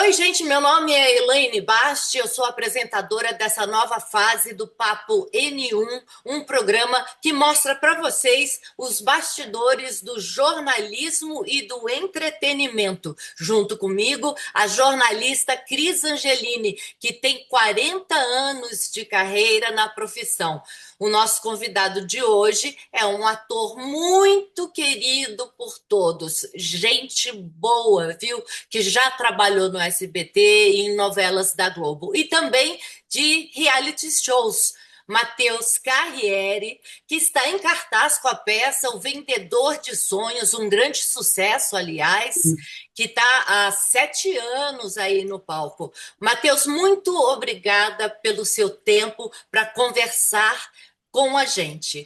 Oi, gente, meu nome é Elaine Basti, eu sou apresentadora dessa nova fase do Papo N1, um programa que mostra para vocês os bastidores do jornalismo e do entretenimento. Junto comigo, a jornalista Cris Angelini, que tem 40 anos de carreira na profissão. O nosso convidado de hoje é um ator muito querido por todos, gente boa, viu? Que já trabalhou no SBT e em novelas da Globo, e também de reality shows. Matheus Carriere, que está em cartaz com a peça O Vendedor de Sonhos, um grande sucesso, aliás, que está há 7 anos aí no palco. Matheus, muito obrigada pelo seu tempo para conversar com a gente.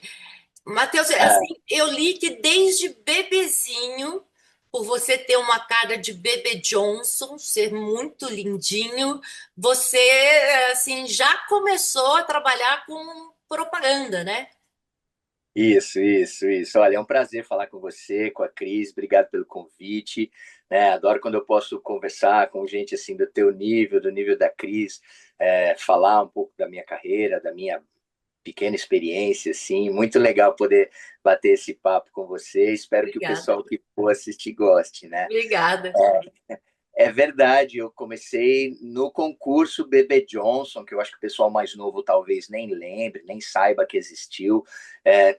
Matheus, Ah, assim, eu li que desde bebezinho, por você ter uma cara de bebê Johnson, ser muito lindinho, você, assim, já começou a trabalhar com propaganda, né? isso. Olha, é um prazer falar com você, com a Cris. Obrigado pelo convite. Né? Adoro quando eu posso conversar com gente assim do teu nível, do nível da Cris, falar um pouco da minha carreira, da minha pequena experiência, assim. Muito legal poder bater esse papo com você. Espero que o Obrigada. pessoal que for assistir goste, né? Obrigada. É verdade, eu comecei no concurso Bebê Johnson, que eu acho que o pessoal mais novo talvez nem lembre, nem saiba que existiu.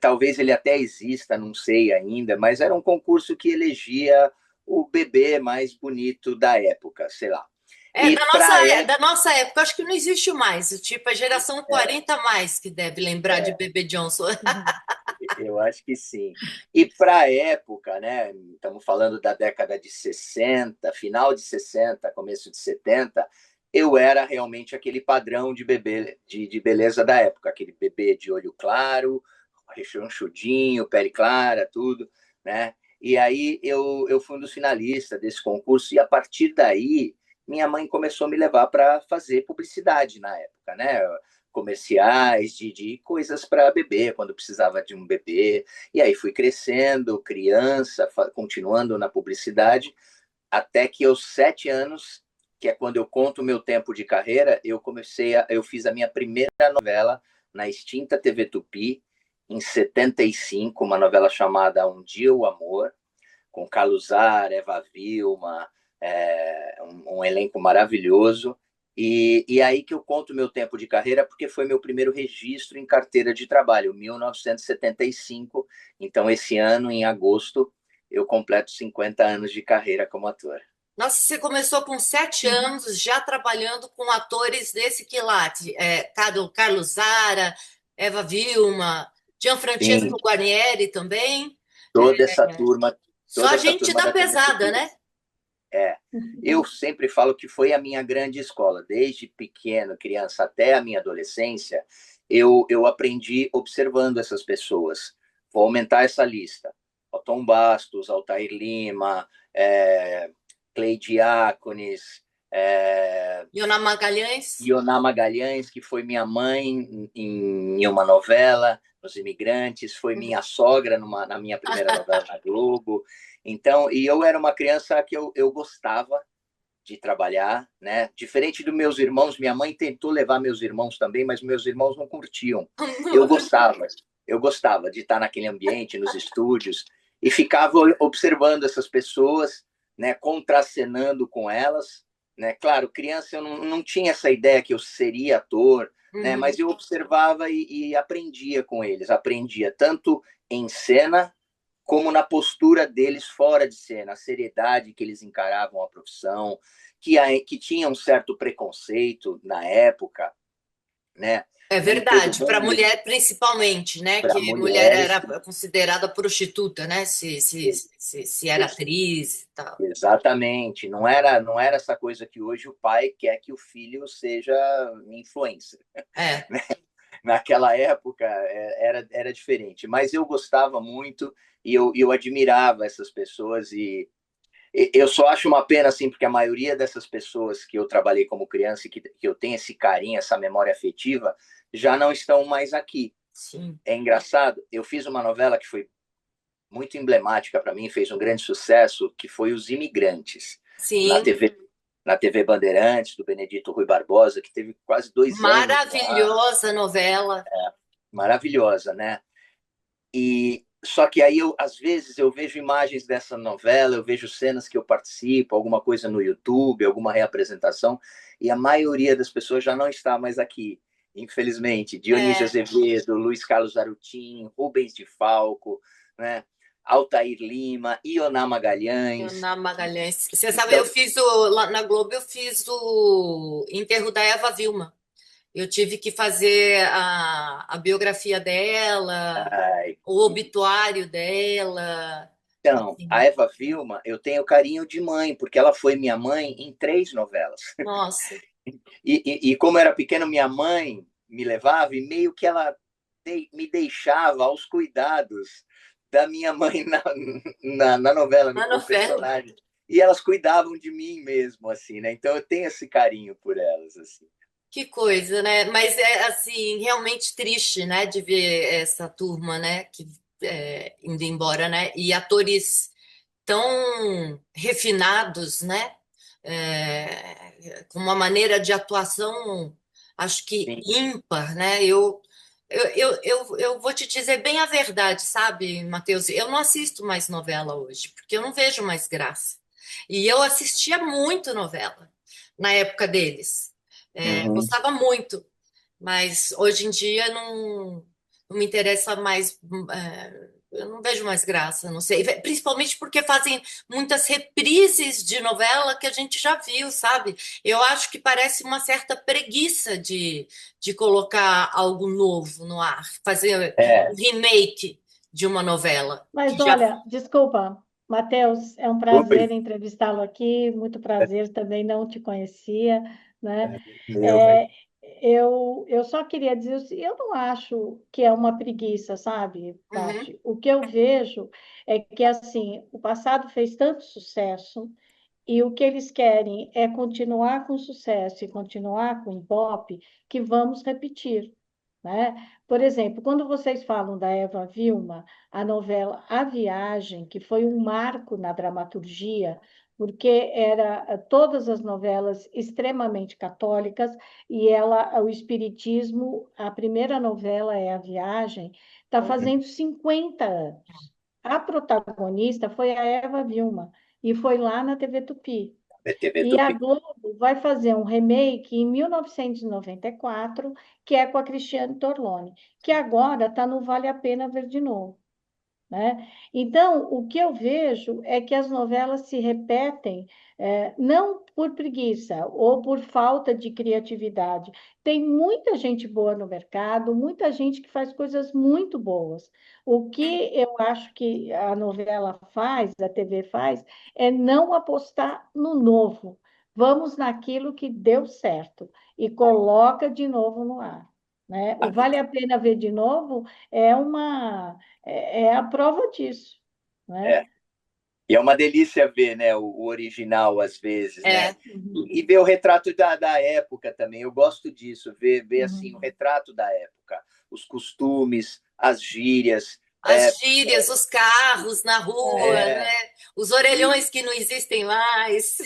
Talvez ele até exista, não sei ainda, mas era um concurso que elegia o bebê mais bonito da época, sei lá. É, E para da nossa época, acho que não existe mais. Tipo, a geração 40 mais que deve lembrar de Bebê Johnson. eu acho que sim. E para a época, né? Estamos falando da década de 60, final de 60, começo de 70, eu era realmente aquele padrão de bebê, de beleza da época, aquele bebê de olho claro, rechonchudinho, pele clara, tudo, né? E aí eu fui um dos finalistas desse concurso, e a partir daí minha mãe começou a me levar para fazer publicidade na época, né? Comerciais de coisas para bebê, quando precisava de um bebê. E aí fui crescendo, criança, continuando na publicidade, até que aos 7 anos, que é quando eu conto o meu tempo de carreira, eu fiz a minha primeira novela na extinta TV Tupi, em 75, uma novela chamada Um Dia o Amor, com Carlos Zara, Eva Vilma, um elenco maravilhoso. E aí que eu conto meu tempo de carreira, porque foi meu primeiro registro em carteira de trabalho, 1975. Então, esse ano, em agosto, eu completo 50 anos de carreira como ator. Nossa, você começou com 7 anos já trabalhando com atores desse quilate. Carlos Zara, Eva Vilma, Sim, Gianfrancesco Guarnieri também. toda essa turma, Só toda essa gente turma da da TV pesada, Tupi. né? É, eu sempre falo que foi a minha grande escola, desde pequeno, criança até a minha adolescência, eu aprendi observando essas pessoas. Vou aumentar essa lista. Tom Bastos, Altair Lima, Cleide Diáconis, Iona Magalhães. Ioná Magalhães, que foi minha mãe em uma novela, Os Imigrantes, foi minha sogra na minha primeira novela na Globo. Então, e eu era uma criança que eu gostava de trabalhar, né? Diferente dos meus irmãos, minha mãe tentou levar meus irmãos também, mas meus irmãos não curtiam. Eu gostava, eu gostava de estar naquele ambiente, nos estúdios, e ficava observando essas pessoas, né? Contracenando com elas, né? Claro, criança eu não tinha essa ideia que eu seria ator, né? Uhum. Mas eu observava e aprendia com eles, aprendia tanto em cena como na postura deles fora de cena, a seriedade que eles encaravam a profissão, que tinha um certo preconceito na época, né? É Nem todo verdade, para mundo, mulher principalmente, né? para Que mulher mulheres, era considerada prostituta, né? Se era atriz e tal. exatamente. Não era essa coisa que hoje o pai quer que o filho seja influencer. É. Naquela época era diferente, mas eu gostava muito e eu admirava essas pessoas e eu só acho uma pena, assim, porque a maioria dessas pessoas que eu trabalhei como criança e que eu tenho esse carinho, essa memória afetiva, já não estão mais aqui. Sim. É engraçado, eu fiz uma novela que foi muito emblemática para mim, fez um grande sucesso, que foi Os Imigrantes, na Sim. TV. na TV Bandeirantes, do Benedito Rui Barbosa, que teve quase 2 anos lá. Maravilhosa novela. Maravilhosa, né? E só que aí às vezes eu vejo imagens dessa novela, eu vejo cenas que eu participo, alguma coisa no YouTube, alguma reapresentação, e a maioria das pessoas já não está mais aqui, infelizmente. Dionísio É, Azevedo, Luiz Carlos Arutin, Rubens de Falco, né? Altair Lima, Ioná Magalhães. na Magalhães. Você sabe, Então, lá na Globo, eu fiz o enterro da Eva Vilma. Eu tive que fazer a biografia dela, ai, o obituário dela. então, a Assim, Eva Vilma, eu tenho carinho de mãe, porque ela foi minha mãe em 3 novelas. nossa, E como eu era pequeno, minha mãe me levava e meio que ela me deixava aos cuidados da minha mãe na novela, na como novela. personagem. E elas cuidavam de mim mesmo, assim, né? Então eu tenho esse carinho por elas, assim. Que coisa, né? Mas é assim, realmente triste, né, de ver essa turma, né, que indo embora, né? E atores tão refinados, né? Com uma maneira de atuação, acho que Sim. ímpar, né? Eu vou te dizer bem a verdade, sabe, Matheus? Eu não assisto mais novela hoje, porque eu não vejo mais graça. E eu assistia muito novela na época deles. Uhum. Gostava muito, mas hoje em dia não me interessa mais. Eu não vejo mais graça, não sei. Principalmente porque fazem muitas reprises de novela que a gente já viu, sabe? Eu acho que parece uma certa preguiça de colocar algo novo no ar, fazer um É, remake de uma novela que Mas já. olha, desculpa, Matheus, é um oi, prazer entrevistá-lo aqui, muito prazer, também não te conhecia, né? meu. É, eu só queria dizer, eu não acho que é uma preguiça, sabe, Uhum, Tati? O que eu vejo é que, assim, o passado fez tanto sucesso e o que eles querem é continuar com sucesso e continuar com Ibope, que vamos repetir, né? Por exemplo, quando vocês falam da Eva Vilma, a novela A Viagem, que foi um marco na dramaturgia, porque era todas as novelas extremamente católicas e o espiritismo, a primeira novela é A Viagem, está Uhum. fazendo 50 anos. A protagonista foi a Eva Vilma e foi lá na TV Tupi. TV E a Tupi. Globo vai fazer um remake em 1994, que é com a Cristiane Torlone, que agora está no Vale a Pena Ver de Novo, né? Então, o que eu vejo é que as novelas se repetem, não por preguiça ou por falta de criatividade. Tem muita gente boa no mercado, muita gente que faz coisas muito boas. O que eu acho que a novela faz, a TV faz, é não apostar no novo. Vamos naquilo que deu certo e coloca de novo no ar, né? O Vale a Pena Ver de Novo é a prova disso, né? É. E é uma delícia ver, né, o original às vezes, né? é, Uhum, E ver o retrato da época também. Eu gosto disso, ver assim o uhum. retrato da época, os costumes, as gírias. as gírias, os carros na rua, É, né? É, Os e, orelhões que não existem mais.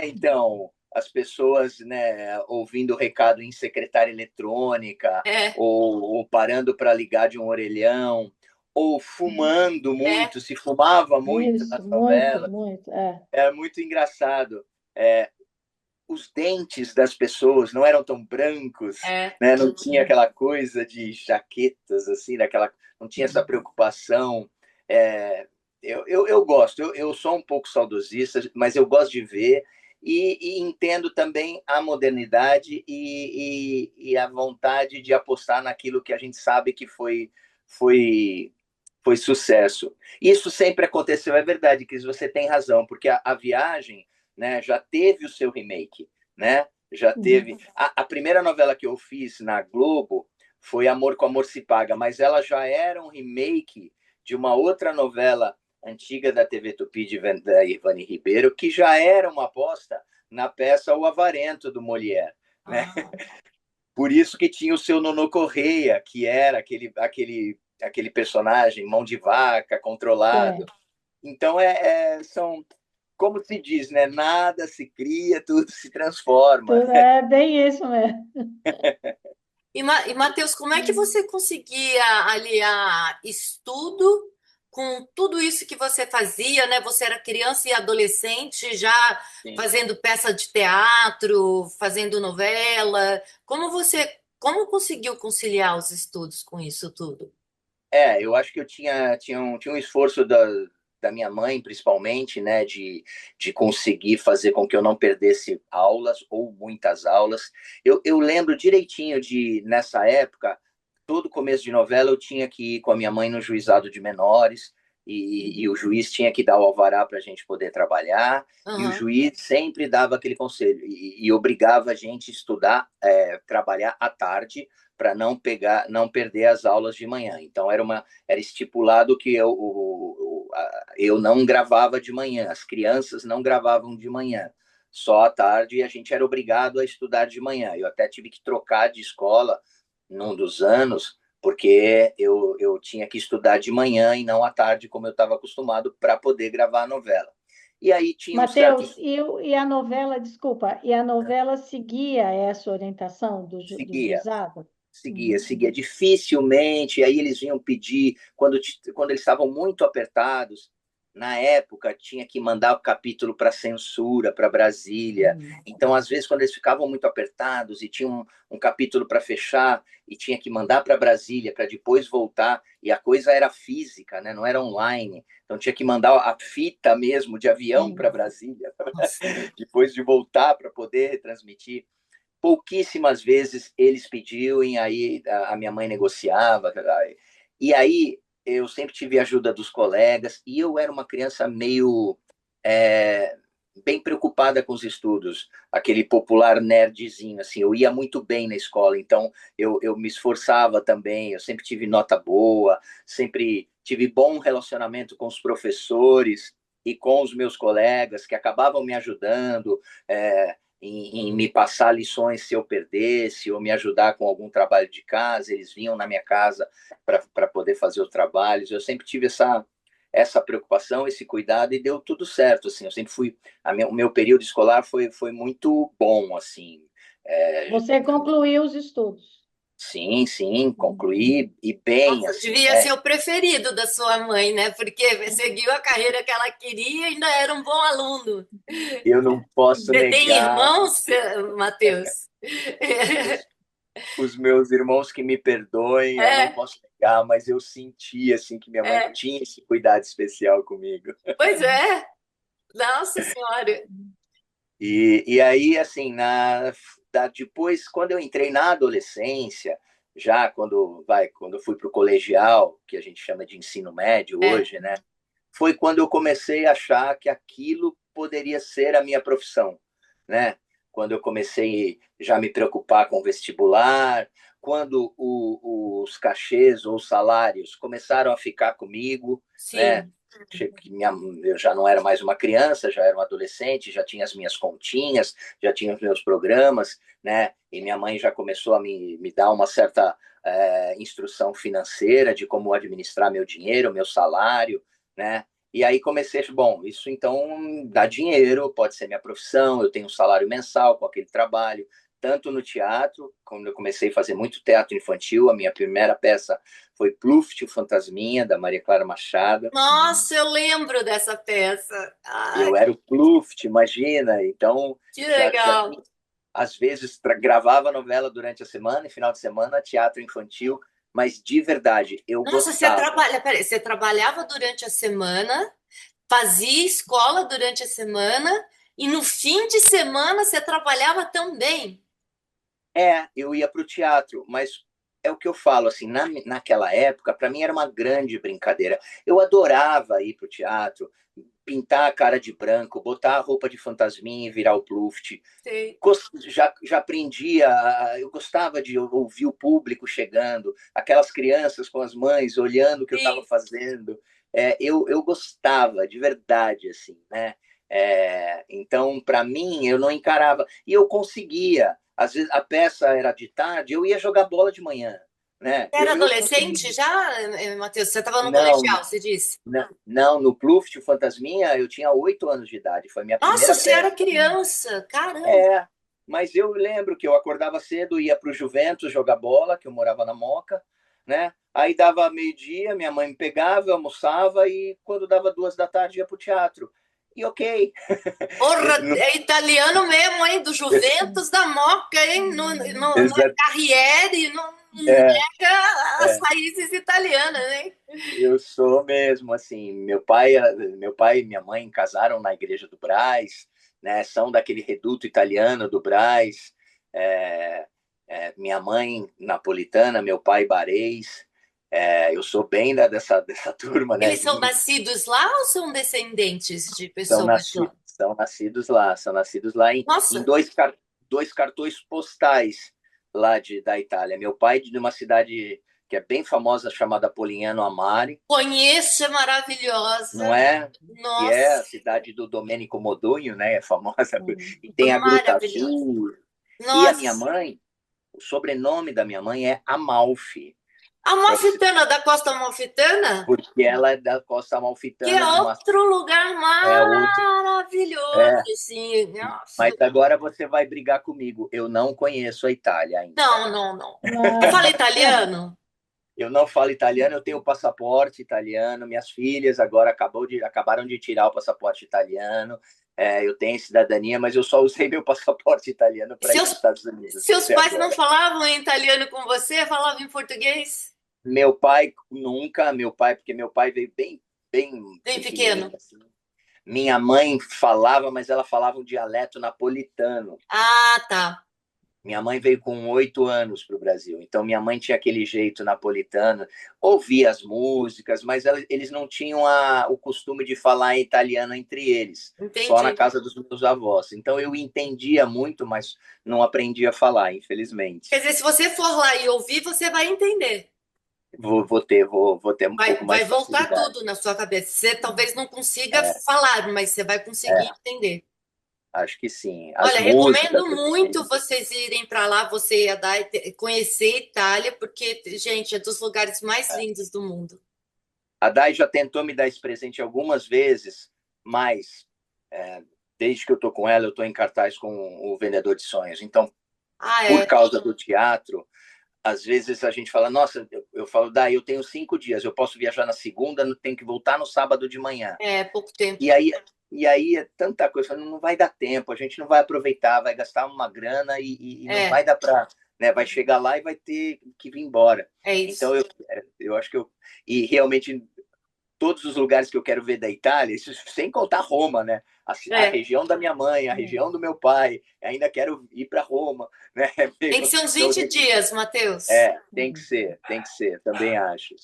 então, as pessoas, né, ouvindo o recado em secretária eletrônica, É, ou parando para ligar de um orelhão, ou fumando é, muito, se fumava muito isso, nas muito, novelas. muito. É. É muito engraçado. É, os dentes das pessoas não eram tão brancos, é. né? Não tinha aquela coisa de jaquetas, assim, não tinha essa preocupação. É, eu gosto, eu sou um pouco saudosista, mas eu gosto de ver e entendo também a modernidade e a vontade de apostar naquilo que a gente sabe que foi, foi sucesso. Isso sempre aconteceu, é verdade, Cris, você tem razão, porque a viagem, né, já teve o seu remake, né? Já teve. Uhum. A primeira novela que eu fiz na Globo foi Amor com Amor se Paga, mas ela já era um remake de uma outra novela antiga da TV Tupi da Ivani Ribeiro, que já era uma aposta na peça O Avarento do Molière, né? Ah, Por isso que tinha o seu Nono Correia, que era aquele personagem mão de vaca, controlado. É. Então, são. como se diz, né? Nada se cria, tudo se transforma. É bem isso mesmo. E Matheus, como é que você conseguia aliar estudo com tudo isso que você fazia, né? Você era criança e adolescente, já Sim. fazendo peça de teatro, fazendo novela. Como conseguiu conciliar os estudos com isso tudo? Eu acho que eu tinha um esforço da minha mãe, principalmente, né, de conseguir fazer com que eu não perdesse aulas ou muitas aulas. Eu lembro direitinho nessa época, todo começo de novela, eu tinha que ir com a minha mãe no juizado de menores, e o juiz tinha que dar o alvará para a gente poder trabalhar, e o Aham. juiz sempre dava aquele conselho, e obrigava a gente a estudar, trabalhar à tarde, para não perder as aulas de manhã. Então era estipulado que eu não gravava de manhã, as crianças não gravavam de manhã, só à tarde, e a gente era obrigado a estudar de manhã. Eu até tive que trocar de escola num dos anos, porque eu tinha que estudar de manhã e não à tarde, como eu estava acostumado, para poder gravar a novela. E aí tinha um certo. Mateus, e a novela, desculpa, e a novela seguia essa orientação do Seguia, juizado? seguia dificilmente. Aí eles vinham pedir, quando eles estavam muito apertados, na época tinha que mandar o capítulo para censura, para Brasília. Hum. Então, às vezes, quando eles ficavam muito apertados e tinham um capítulo para fechar e tinha que mandar para Brasília para depois voltar, e a coisa era física, né? Não era online. Então, tinha que mandar a fita mesmo de avião Sim. para Brasília, Nossa. depois de voltar para poder retransmitir. Pouquíssimas vezes eles pediam e aí a minha mãe negociava. E aí eu sempre tive a ajuda dos colegas e eu era uma criança meio é, bem preocupada com os estudos, aquele popular nerdzinho, assim, eu ia muito bem na escola, então eu me esforçava também, eu sempre tive nota boa, sempre tive bom relacionamento com os professores e com os meus colegas que acabavam me ajudando, em me passar lições se eu perdesse, ou me ajudar com algum trabalho de casa, eles vinham na minha casa para poder fazer os trabalhos. Eu sempre tive essa preocupação, esse cuidado, e deu tudo certo. Assim, eu sempre fui. O meu período escolar foi muito bom. Assim, é, Você concluiu os estudos. sim, sim, concluí e bem. Nossa, Assim, devia né? ser o preferido da sua mãe, né? Porque seguiu a carreira que ela queria e ainda era um bom aluno. Eu não posso Você tem negar. irmãos, Matheus? Os, os meus irmãos que me perdoem, eu não É, posso negar, mas eu senti assim que minha mãe é. tinha esse cuidado especial comigo. Pois é. Nossa Senhora. E aí, assim, depois, quando eu entrei na adolescência, já quando eu fui para o colegial, que a gente chama de ensino médio É. hoje, né? Foi quando eu comecei a achar que aquilo poderia ser a minha profissão, né? Quando eu comecei já a me preocupar com o vestibular, quando os cachês ou os salários começaram a ficar comigo, né? Sim. Eu já não era mais uma criança, já era um adolescente, já tinha as minhas continhas, já tinha os meus programas, né? E minha mãe já começou a me dar uma certa instrução financeira de como administrar meu dinheiro, meu salário, né? E aí comecei, bom, isso então dá dinheiro, pode ser minha profissão, eu tenho um salário mensal com aquele trabalho, tanto no teatro, quando eu comecei a fazer muito teatro infantil, a minha primeira peça foi Pluft, o Fantasminha, da Maria Clara Machado. Nossa, eu lembro dessa peça. Ai, Eu era o Pluft, imagina, então que já legal. às vezes gravava novela durante a semana e final de semana teatro infantil, mas de verdade, eu Nossa, você gostava. trabalha, peraí, você trabalhava durante a semana, fazia escola durante a semana e no fim de semana você trabalhava também. Eu ia para o teatro, mas é o que eu falo, assim, naquela época, para mim era uma grande brincadeira. Eu adorava ir para o teatro, pintar a cara de branco, botar a roupa de fantasminha e virar o Pluft. Sei. Já aprendia, eu gostava de ouvir o público chegando, aquelas crianças com as mães olhando o que eu estava Sim. fazendo. Eu gostava de verdade, assim, né? Então, para mim, eu não encarava. E eu conseguia. Às vezes a peça era de tarde, eu ia jogar bola de manhã. né? Você era Eu adolescente consegui. já, Matheus? Você estava no Não, colegial, você disse? não, no Pluft, o Fantasminha, eu tinha 8 anos de idade, foi minha Nossa, primeira você era peça. criança, caramba. É, mas eu lembro que eu acordava cedo, ia para o Juventus jogar bola, que eu morava na Moca, né? Aí dava meio-dia, minha mãe me pegava, eu almoçava e quando dava 2 da tarde ia para o teatro. E ok. Eu Porra, não- é italiano mesmo, hein? Do Juventus da Moca, hein? No Exa- Carriere, não é, nega as é, raízes italianas, hein? eu sou mesmo, assim, meu pai e minha mãe casaram na Igreja do Brás, né? São daquele reduto italiano do Brás. É, minha mãe napolitana, meu pai barês. Eu sou bem dessa turma, né? Eles são nascidos lá ou são descendentes de São, pessoas de nasci, lá? são nascidos lá em Nossa, dois cartões postais lá da Itália. Meu pai de uma cidade que é bem famosa chamada Polignano a Mare, conheço, é não maravilhosa. é? Que é a Nossa, cidade do Domenico Modugno, né? É famosa. E tem a Gruta maravilhosa. Azul. E a minha Nossa, mãe, o sobrenome da minha mãe é Amalfi, a para você, Amalfitana da Costa Amalfitana, porque ela é da Costa que é Amalfitana, outro lugar outro, maravilhoso, é. assim. Nossa. Mas agora você vai brigar comigo. Eu não conheço a Itália ainda. Não, não, não. Você fala Não. italiano? Eu não falo italiano, eu tenho passaporte italiano. Minhas filhas agora acabaram de tirar o passaporte italiano. Eu tenho cidadania, mas eu só usei meu passaporte italiano para ir para os Seus, Estados Unidos seus até pais não agora. falavam em italiano com você? Falavam em português? Meu pai nunca, porque meu pai veio bem Bem pequenininho pequeno. assim. Minha mãe falava, mas ela falava um dialeto napolitano. Ah, tá. Minha mãe veio com 8 anos para o Brasil, então minha mãe tinha aquele jeito napolitano, ouvia as músicas, mas eles não tinham o costume de falar em italiano entre eles, só na Entendi. casa dos meus avós. Então eu entendia muito, mas não aprendia a falar, Quer infelizmente. dizer, se você for lá e ouvir, você vai entender. Vou ter um pouco Vai mais voltar facilidade. tudo na sua cabeça. Você talvez não consiga É, falar, mas você vai conseguir é, entender. acho que sim. As Olha, músicas, recomendo muito vocês irem para lá, você e a Dai, conhecer a Itália, porque, gente, é dos lugares mais lindos do mundo. a Dai já tentou me dar esse presente algumas vezes, mas é, desde que eu estou com ela, eu estou em cartaz com o Vendedor de Sonhos. Então, Ah, por é. causa do teatro, às vezes a gente fala, nossa, eu falo, Dai, eu tenho 5 dias, eu posso viajar na segunda, tenho que voltar no sábado de manhã. É, pouco tempo. E aí, e aí é tanta coisa, não vai dar tempo, a gente não vai aproveitar, vai gastar uma grana e não É, vai dar para, né, vai chegar lá e vai ter que vir embora. é isso. Então, eu acho que e realmente todos os lugares que eu quero ver da Itália, isso sem contar Roma, né? A É. região da minha mãe, a região do meu pai, ainda quero ir para Roma, né? Tem que ser uns Então, 20 dias, Matheus. tem que ser, também acho.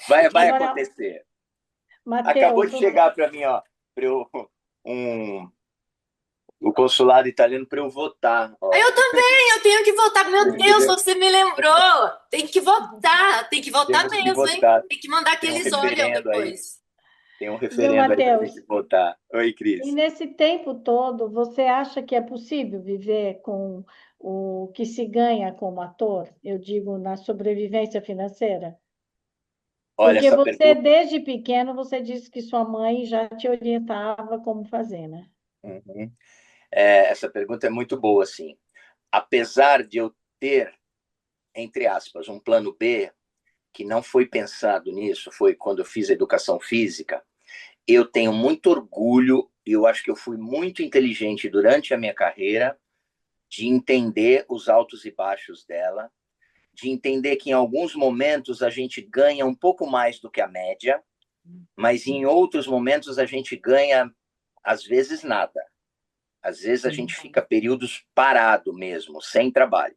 Vai Agora, acontecer. Acabou Matheus, de chegar para mim, ó, pra eu, um, o consulado italiano para eu votar, Aí ó. eu também, eu tenho que votar. Meu Deus, Entendeu? você me lembrou. Tem que votar Temos que mesmo, hein? votar. Tem que mandar que Tem um eles olham referendo aí, depois. tem um viu, referendo aí para a gente Matheus? votar. Oi, E Cris. nesse tempo todo, você acha que é possível viver com o que se ganha como ator? Eu digo, na sobrevivência financeira? Olha, Porque essa você, pergunta. desde pequeno, você disse que sua mãe já te orientava como fazer, né? Uhum. Essa pergunta é muito boa, sim. Apesar de eu ter, entre aspas, um plano B, que não foi pensado nisso, foi quando eu fiz a educação física, eu tenho muito orgulho, e eu acho que eu fui muito inteligente durante a minha carreira, de entender os altos e baixos dela, de entender que em alguns momentos a gente ganha um pouco mais do que a média, mas em outros momentos a gente ganha, às vezes, nada. Às vezes a gente fica períodos parado mesmo, sem trabalho.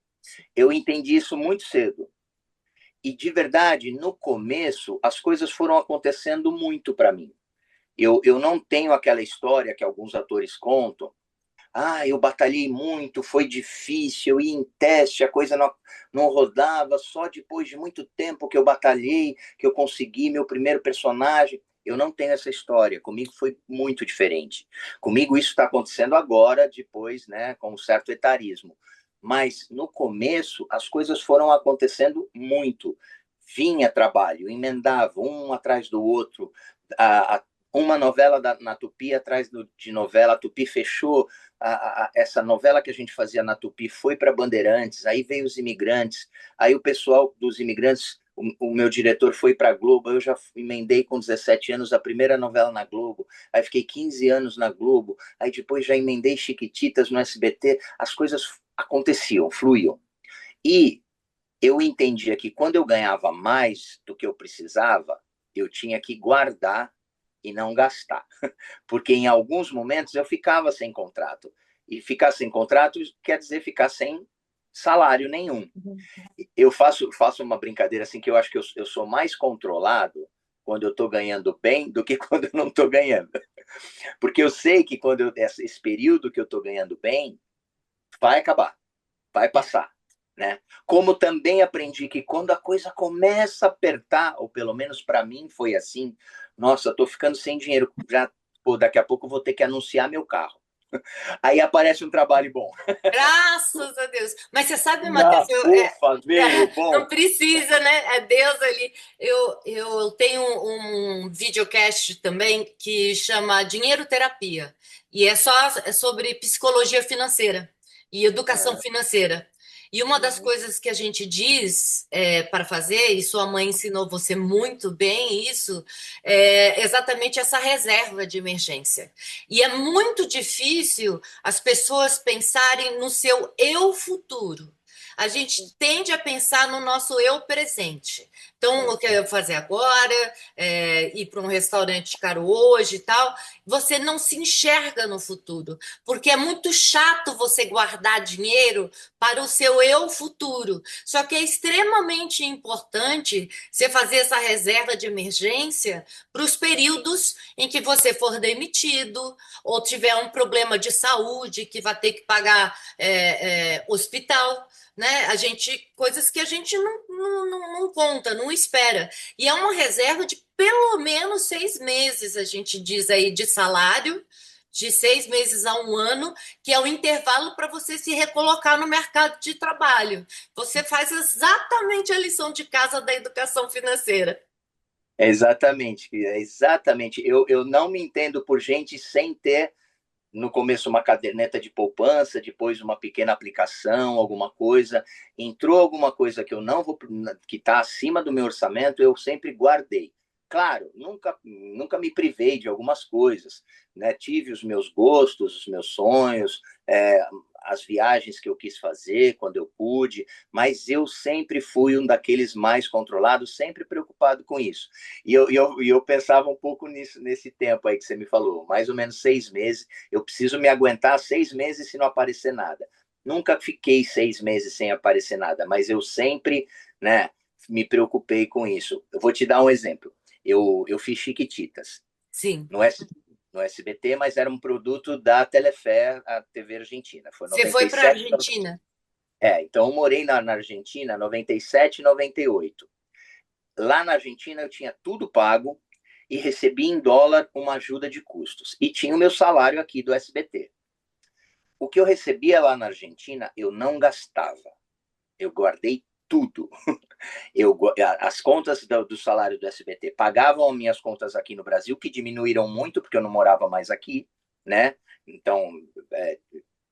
Eu entendi isso muito cedo. E de verdade, no começo, as coisas foram acontecendo muito para mim. Eu não tenho aquela história que alguns atores contam. Ah, eu batalhei muito, foi difícil, eu ia em teste, a coisa não rodava, só depois de muito tempo que eu batalhei, que eu consegui meu primeiro personagem. Eu não tenho essa história, comigo foi muito diferente. Comigo isso está acontecendo agora, depois, né, com um certo etarismo. Mas no começo as coisas foram acontecendo muito. Vinha trabalho, emendava um atrás do outro, uma novela na Tupi atrás de novela, a Tupi fechou, essa novela que a gente fazia na Tupi foi para Bandeirantes, aí veio os imigrantes, aí o pessoal dos imigrantes, o meu diretor foi para a Globo, eu já emendei com 17 anos a primeira novela na Globo, aí fiquei 15 anos na Globo, aí depois já emendei Chiquititas no SBT, as coisas aconteciam, fluíam. E eu entendia que quando eu ganhava mais do que eu precisava, eu tinha que guardar e não gastar. Porque em alguns momentos eu ficava sem contrato. E ficar sem contrato quer dizer ficar sem salário nenhum. Eu faço uma brincadeira assim, que eu acho que eu sou mais controlado quando eu estou ganhando bem do que quando eu não estou ganhando. Porque eu sei que esse período que eu estou ganhando bem vai acabar, vai passar. Né? Como também aprendi que quando a coisa começa a apertar, ou pelo menos para mim foi assim, nossa, estou ficando sem dinheiro, já, pô, daqui a pouco vou ter que anunciar meu carro. Aí aparece um trabalho bom. Graças a Deus. Mas você sabe, Matheus, Ah, ufa, veio, bom. não precisa, né? É Deus ali. Eu tenho um videocast também que chama Dinheiro Terapia. E é sobre psicologia financeira e educação financeira. E uma das coisas que a gente diz para fazer, e sua mãe ensinou você muito bem isso, é exatamente essa reserva de emergência. E é muito difícil as pessoas pensarem no seu eu futuro. A gente tende a pensar no nosso eu presente. Então, o que eu vou fazer agora, ir para um restaurante caro hoje e tal, você não se enxerga no futuro, porque é muito chato você guardar dinheiro para o seu eu futuro. Só que é extremamente importante você fazer essa reserva de emergência para os períodos em que você for demitido ou tiver um problema de saúde que vai ter que pagar hospital, né? Coisas que a gente não conta, não espera. E é uma reserva de pelo menos 6 meses, a gente diz aí, de salário, de 6 meses a um ano, que é o intervalo para você se recolocar no mercado de trabalho. Você faz exatamente a lição de casa da educação financeira. Exatamente, exatamente. Eu não me entendo por gente sem ter no começo uma caderneta de poupança, depois uma pequena aplicação, alguma coisa, entrou alguma coisa que eu não vou, que está acima do meu orçamento, eu sempre guardei. Claro, nunca me privei de algumas coisas, né? Tive os meus gostos, os meus sonhos, as viagens que eu quis fazer quando eu pude, mas eu sempre fui um daqueles mais controlados, sempre preocupado com isso. E eu pensava um pouco nesse tempo aí que você me falou, mais ou menos 6 meses, eu preciso me aguentar 6 meses se não aparecer nada. Nunca fiquei 6 meses sem aparecer nada, mas eu sempre, né, me preocupei com isso. Eu vou te dar um exemplo. Eu fiz Chiquititas Sim. no SBT, mas era um produto da Telefe, a TV Argentina. Foi Você foi para a 97, Argentina? então eu morei na Argentina 97 e 98. Lá na Argentina eu tinha tudo pago e recebi em dólar uma ajuda de custos. E tinha o meu salário aqui do SBT. O que eu recebia lá na Argentina, eu não gastava. Eu guardei tudo. As contas do salário do SBT pagavam as minhas contas aqui no Brasil, que diminuíram muito, porque eu não morava mais aqui, né? Então,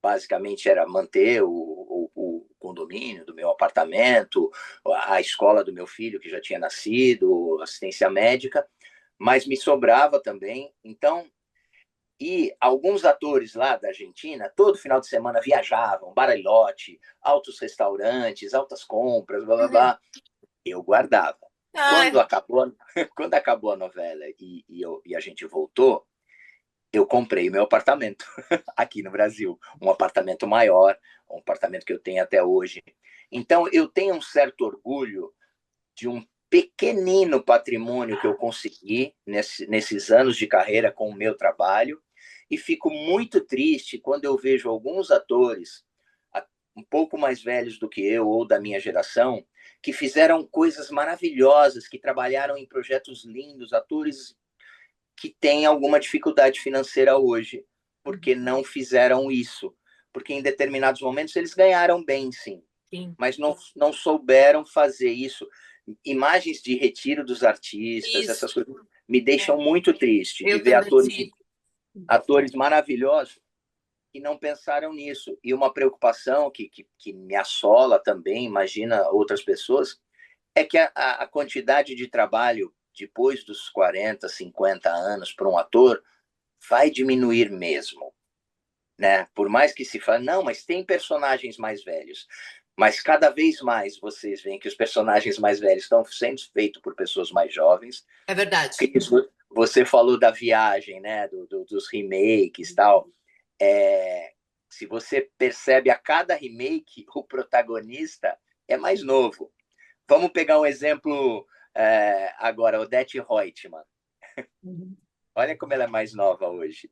basicamente era manter o condomínio do meu apartamento, a escola do meu filho, que já tinha nascido, assistência médica, mas me sobrava também. Então, e alguns atores lá da Argentina, todo final de semana viajavam, Bariloche, altos restaurantes, altas compras, blá blá blá. Eu guardava. Ai, Quando acabou a novela e a gente voltou, eu comprei meu apartamento aqui no Brasil, um apartamento maior, um apartamento que eu tenho até hoje. Então, eu tenho um certo orgulho de um pequenino patrimônio que eu consegui nesses anos de carreira com o meu trabalho, e fico muito triste quando eu vejo alguns atores um pouco mais velhos do que eu ou da minha geração que fizeram coisas maravilhosas, que trabalharam em projetos lindos, atores que têm alguma dificuldade financeira hoje, porque não fizeram isso, porque em determinados momentos eles ganharam bem, sim, Sim. mas não souberam fazer isso. Imagens de retiro dos artistas, Isso. essas coisas, me deixam muito triste de Eu ver também. atores maravilhosos que não pensaram nisso. E uma preocupação que me assola também, imagina outras pessoas, é que a quantidade de trabalho depois dos 40, 50 anos para um ator vai diminuir mesmo, né? Por mais que se fale, não, mas tem personagens mais velhos. Mas cada vez mais vocês veem que os personagens mais velhos estão sendo feitos por pessoas mais jovens. É verdade. Cris, você falou da viagem, né? Dos remakes e tal. Se você percebe, a cada remake, o protagonista é mais novo. Vamos pegar um exemplo agora, Odete Roitman. Olha como ela é mais nova hoje.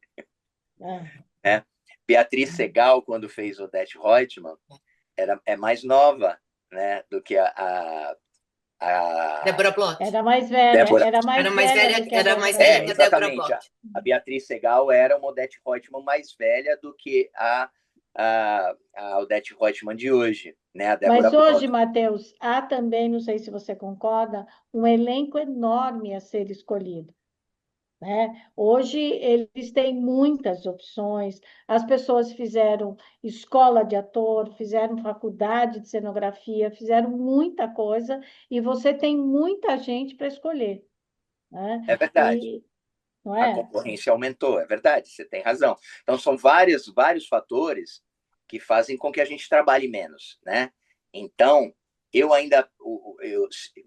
Né? Beatriz Segal, quando fez Odete Roitman, é mais nova, né, do que a Débora Bloch. Era mais velha, Débora. era mais velha do que a Era mais Débora velha que a Bloch. Débora Exatamente. Bloch. A Beatriz Segal era uma Odete Roitman mais velha do que a Odete Roitman de hoje, né? A Débora Mas hoje, Bloch. Matheus, há também, não sei se você concorda, um elenco enorme a ser escolhido, né? Hoje eles têm muitas opções, as pessoas fizeram escola de ator, fizeram faculdade de cenografia, fizeram muita coisa e você tem muita gente para escolher, né? É verdade. Não A é? concorrência aumentou, é verdade, você tem razão. Então, são vários fatores que fazem com que a gente trabalhe menos, né? Então,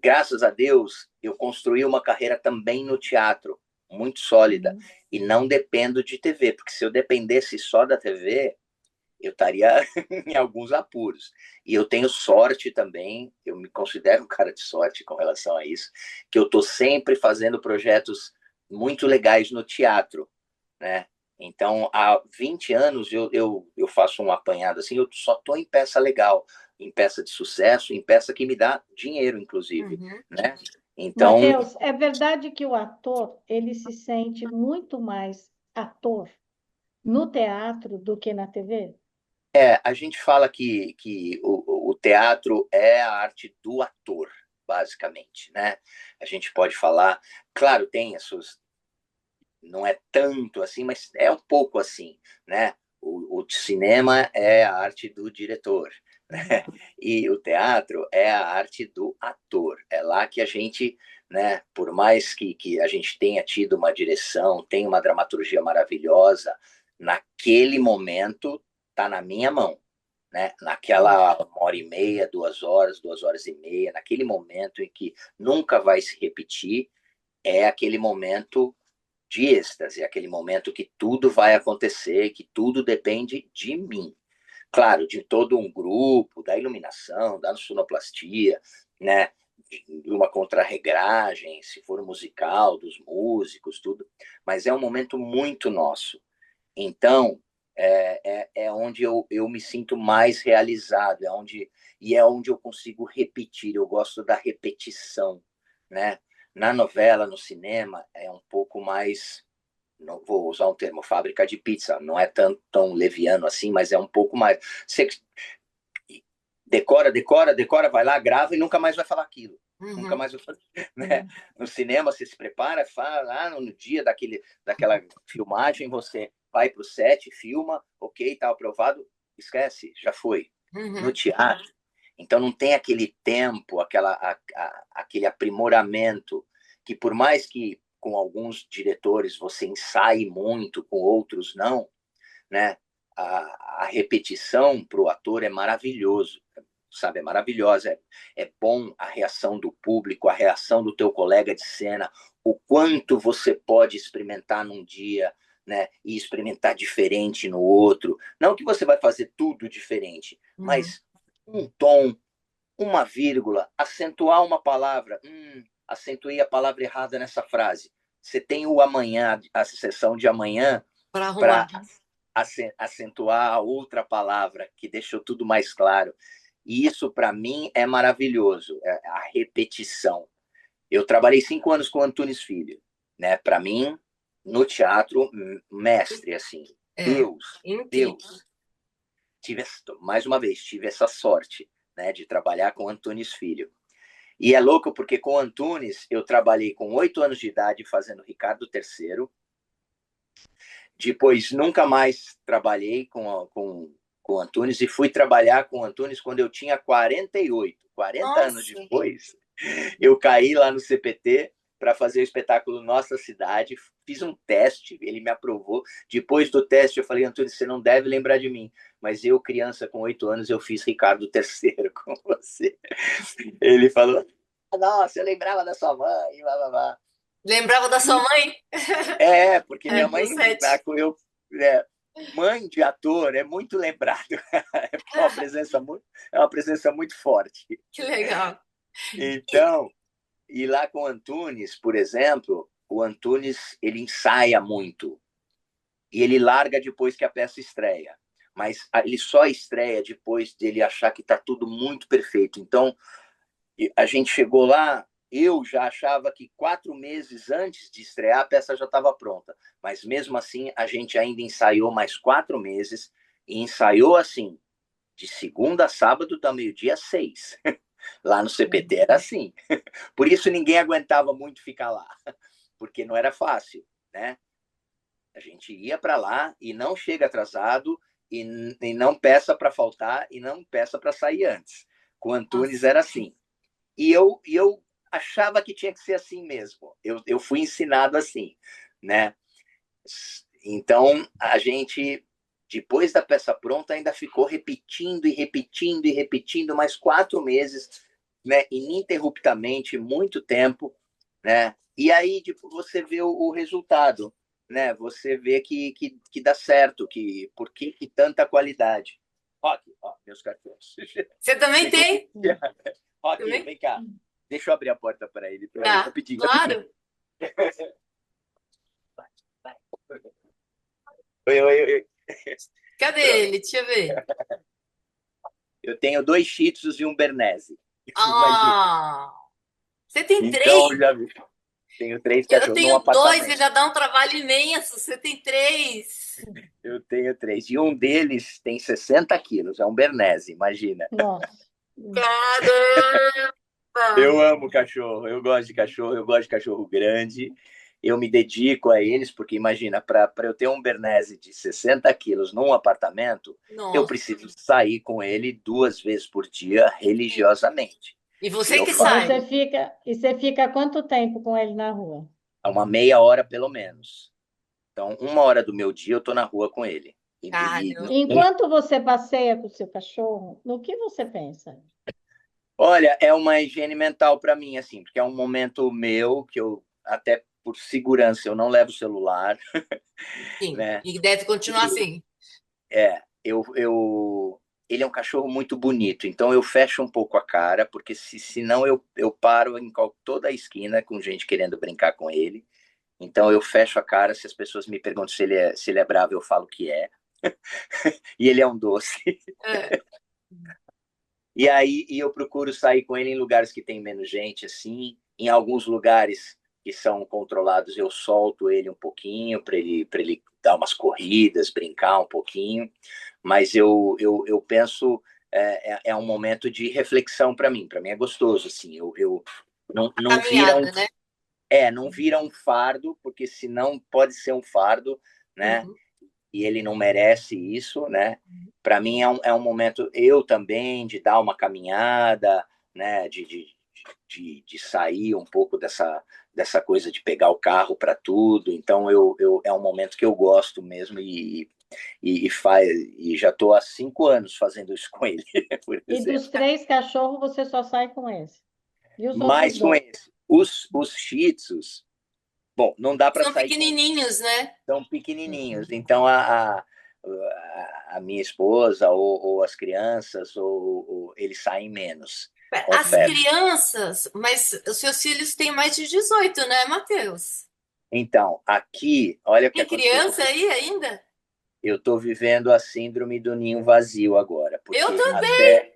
graças a Deus, eu construí uma carreira também no teatro, muito sólida, e não dependo de TV, porque se eu dependesse só da TV, eu estaria em alguns apuros. E eu tenho sorte também, eu me considero um cara de sorte com relação a isso, que eu estou sempre fazendo projetos muito legais no teatro, né? Então, há 20 anos eu faço um apanhado assim, eu só estou em peça legal, em peça de sucesso, em peça que me dá dinheiro, inclusive, né? Então, Matheus, é verdade que o ator, ele se sente muito mais ator no teatro do que na TV? a gente fala que o teatro é a arte do ator, basicamente, né? A gente pode falar, claro, tem as suas, não é tanto assim, mas é um pouco assim, né? O cinema é a arte do diretor, né? E o teatro é a arte do ator. É lá que a gente, né? Por mais que a gente tenha tido uma direção, tenha uma dramaturgia maravilhosa, naquele momento tá na minha mão, né? Naquela 1h30, 2 horas, 2 horas e meia, naquele momento em que nunca vai se repetir, é aquele momento de êxtase, aquele momento que tudo vai acontecer, que tudo depende de mim. Claro, de todo um grupo, da iluminação, da sonoplastia, né? De uma contrarregragem, se for musical, dos músicos, tudo. Mas é um momento muito nosso. Então, é onde eu me sinto mais realizado, é onde eu consigo repetir, eu gosto da repetição, né? Na novela, no cinema, é um pouco mais, não vou usar um termo, fábrica de pizza, não é tão leviano assim, mas é um pouco mais. Você decora, vai lá, grava e nunca mais vai falar aquilo. Nunca mais vai falar, né? No cinema, você se prepara, fala, no dia daquela filmagem, você vai para o set, filma, ok, tá aprovado, esquece, já foi. No teatro, então não tem aquele tempo, aquele aprimoramento, que por mais que com alguns diretores você ensaie muito, com outros não, né? A repetição para o ator é maravilhoso, sabe? É maravilhosa. É bom a reação do público, a reação do teu colega de cena, o quanto você pode experimentar num dia, né? E experimentar diferente no outro. Não que você vai fazer tudo diferente, mas um tom, uma vírgula, acentuar uma palavra. Acentuei a palavra errada nessa frase. Você tem o amanhã, a sessão de amanhã, para para arrumar. acentuar a outra palavra, que deixou tudo mais claro. E isso, para mim, é maravilhoso, é a repetição. Eu trabalhei 5 anos com o Antunes Filho, né? Para mim, no teatro, mestre, assim, Deus, Incrível. Deus. mais uma vez, tive essa sorte, né, de trabalhar com Antunes Filho. E é louco porque com Antunes eu trabalhei com 8 anos de idade fazendo Ricardo III. Depois nunca mais trabalhei com Antunes e fui trabalhar com Antunes quando eu tinha 48. 40 anos Nossa, depois, eu caí lá no CPT para fazer o espetáculo Nossa Cidade, fiz um teste, ele me aprovou. Depois do teste, eu falei, Antônio, você não deve lembrar de mim, mas eu, criança com 8 anos, eu fiz Ricardo III com você. Ele falou, nossa, eu lembrava da sua mãe, blá, blá, blá. lembrava da sua mãe? Porque minha mãe, eu, mãe de ator é muito lembrado, é uma presença muito forte. Que legal. Então, e lá com o Antunes, por exemplo, o Antunes ele ensaia muito e ele larga depois que a peça estreia, mas ele só estreia depois dele achar que está tudo muito perfeito. Então, a gente chegou lá, eu já achava que 4 meses antes de estrear a peça já estava pronta, mas mesmo assim a gente ainda ensaiou mais 4 meses e ensaiou assim, de segunda a sábado, da meio-dia às 6. Lá no CPT era assim. Por isso ninguém aguentava muito ficar lá, porque não era fácil, né? A gente ia para lá e não chega atrasado e não peça para faltar e não peça para sair antes. Com o Antunes era assim. E eu achava que tinha que ser assim mesmo. Eu fui ensinado assim, né? Então, a gente, depois da peça pronta, ainda ficou repetindo e repetindo e repetindo mais 4 meses, né? Ininterruptamente, muito tempo, né? E aí tipo, você vê o resultado, né? Você vê que dá certo, por que tanta qualidade? Ó, aqui, ó, meus cartões. Você também tem? Ó, aqui, vem cá. Deixa eu abrir a porta para ele. Tá, Rapidinho, claro. Oi. Cadê ele? Deixa eu ver. Eu tenho 2 Shih Tzus e um Bernese. Imagina. Ah, você tem 3? Então, já vi. Tenho 3 Eu cachorros num tenho 2 e apartamento. já dá um trabalho imenso. Você tem 3. Eu tenho 3. E um deles tem 60 quilos. É um Bernese, imagina. Nossa. Caramba! Eu amo cachorro. Eu gosto de cachorro. Eu gosto de cachorro grande. Eu me dedico a eles, porque imagina, para eu ter um Bernese de 60 quilos num apartamento, eu Nossa. preciso sair com ele 2 vezes por dia, religiosamente. E E você eu que faço sai? E você fica quanto tempo com ele na rua? uma meia hora, pelo menos. Então, 1 hora do meu dia eu tô na rua com ele. Caramba. Enquanto você passeia com o seu cachorro, no que você pensa? Olha, é uma higiene mental para mim, assim, porque é um momento meu que eu, até por segurança, eu não levo o celular, Sim, né? e deve continuar assim. Ele é um cachorro muito bonito, então eu fecho um pouco a cara, porque senão eu paro em toda a esquina com gente querendo brincar com ele. Então eu fecho a cara, se as pessoas me perguntam se ele é bravo, eu falo que é. E ele é um doce. É. E aí eu procuro sair com ele em lugares que tem menos gente, assim. Em alguns lugares que são controlados, eu solto ele um pouquinho para ele dar umas corridas, brincar um pouquinho. Mas eu penso é um momento de reflexão para mim. Para mim é gostoso, assim. Eu A não vira caminhada, né? não vira um fardo, porque senão pode ser um fardo, né? Uhum. E ele não merece isso, né? Para mim é um momento, eu também, de dar uma caminhada, né? De sair um pouco dessa coisa de pegar o carro para tudo. Então, é um momento que eu gosto mesmo e já estou há 5 anos fazendo isso com ele, por E dos exemplo. 3 cachorros, você só sai com esse? E os outros Mas com 2? esse, os Shih Tzus, bom, não dá para São sair com pequenininhos, né? tão pequenininhos. Então, a minha esposa ou as crianças, ou eles saem menos, As confesso. crianças, mas os seus filhos têm mais de 18, né, Matheus? Então, aqui, olha o que Tem aconteceu criança comigo. aí ainda? Eu estou vivendo a síndrome do ninho vazio agora, Eu porque também. até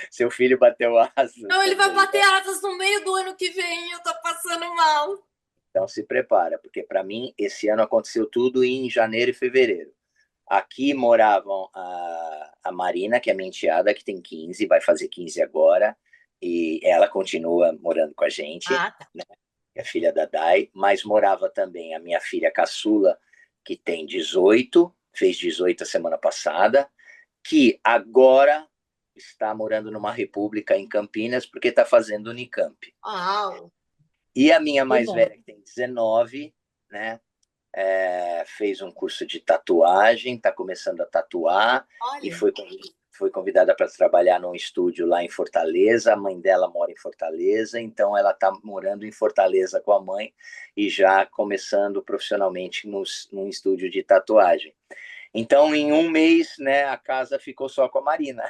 seu filho bateu asas Não, ele vai também, bater né? asas no meio do ano que vem. Eu tô passando mal. Então se prepara, porque para mim esse ano aconteceu tudo em janeiro e fevereiro. Aqui moravam a Marina, que é minha enteada, que tem 15, vai fazer 15 agora, e ela continua morando com a gente, Ah, tá. né? É filha da Dai, mas morava também a minha filha caçula, que tem 18, fez 18 a semana passada, que agora está morando numa república em Campinas, porque está fazendo Unicamp. Uau, E a minha Que mais bom. velha, que tem 19, né? Fez um curso de tatuagem, está começando a tatuar e olha. foi convidada para trabalhar num estúdio lá em Fortaleza. A mãe dela mora em Fortaleza, então ela está morando em Fortaleza com a mãe e já começando profissionalmente num estúdio de tatuagem. Então, em um mês, né, a casa ficou só com a Marina.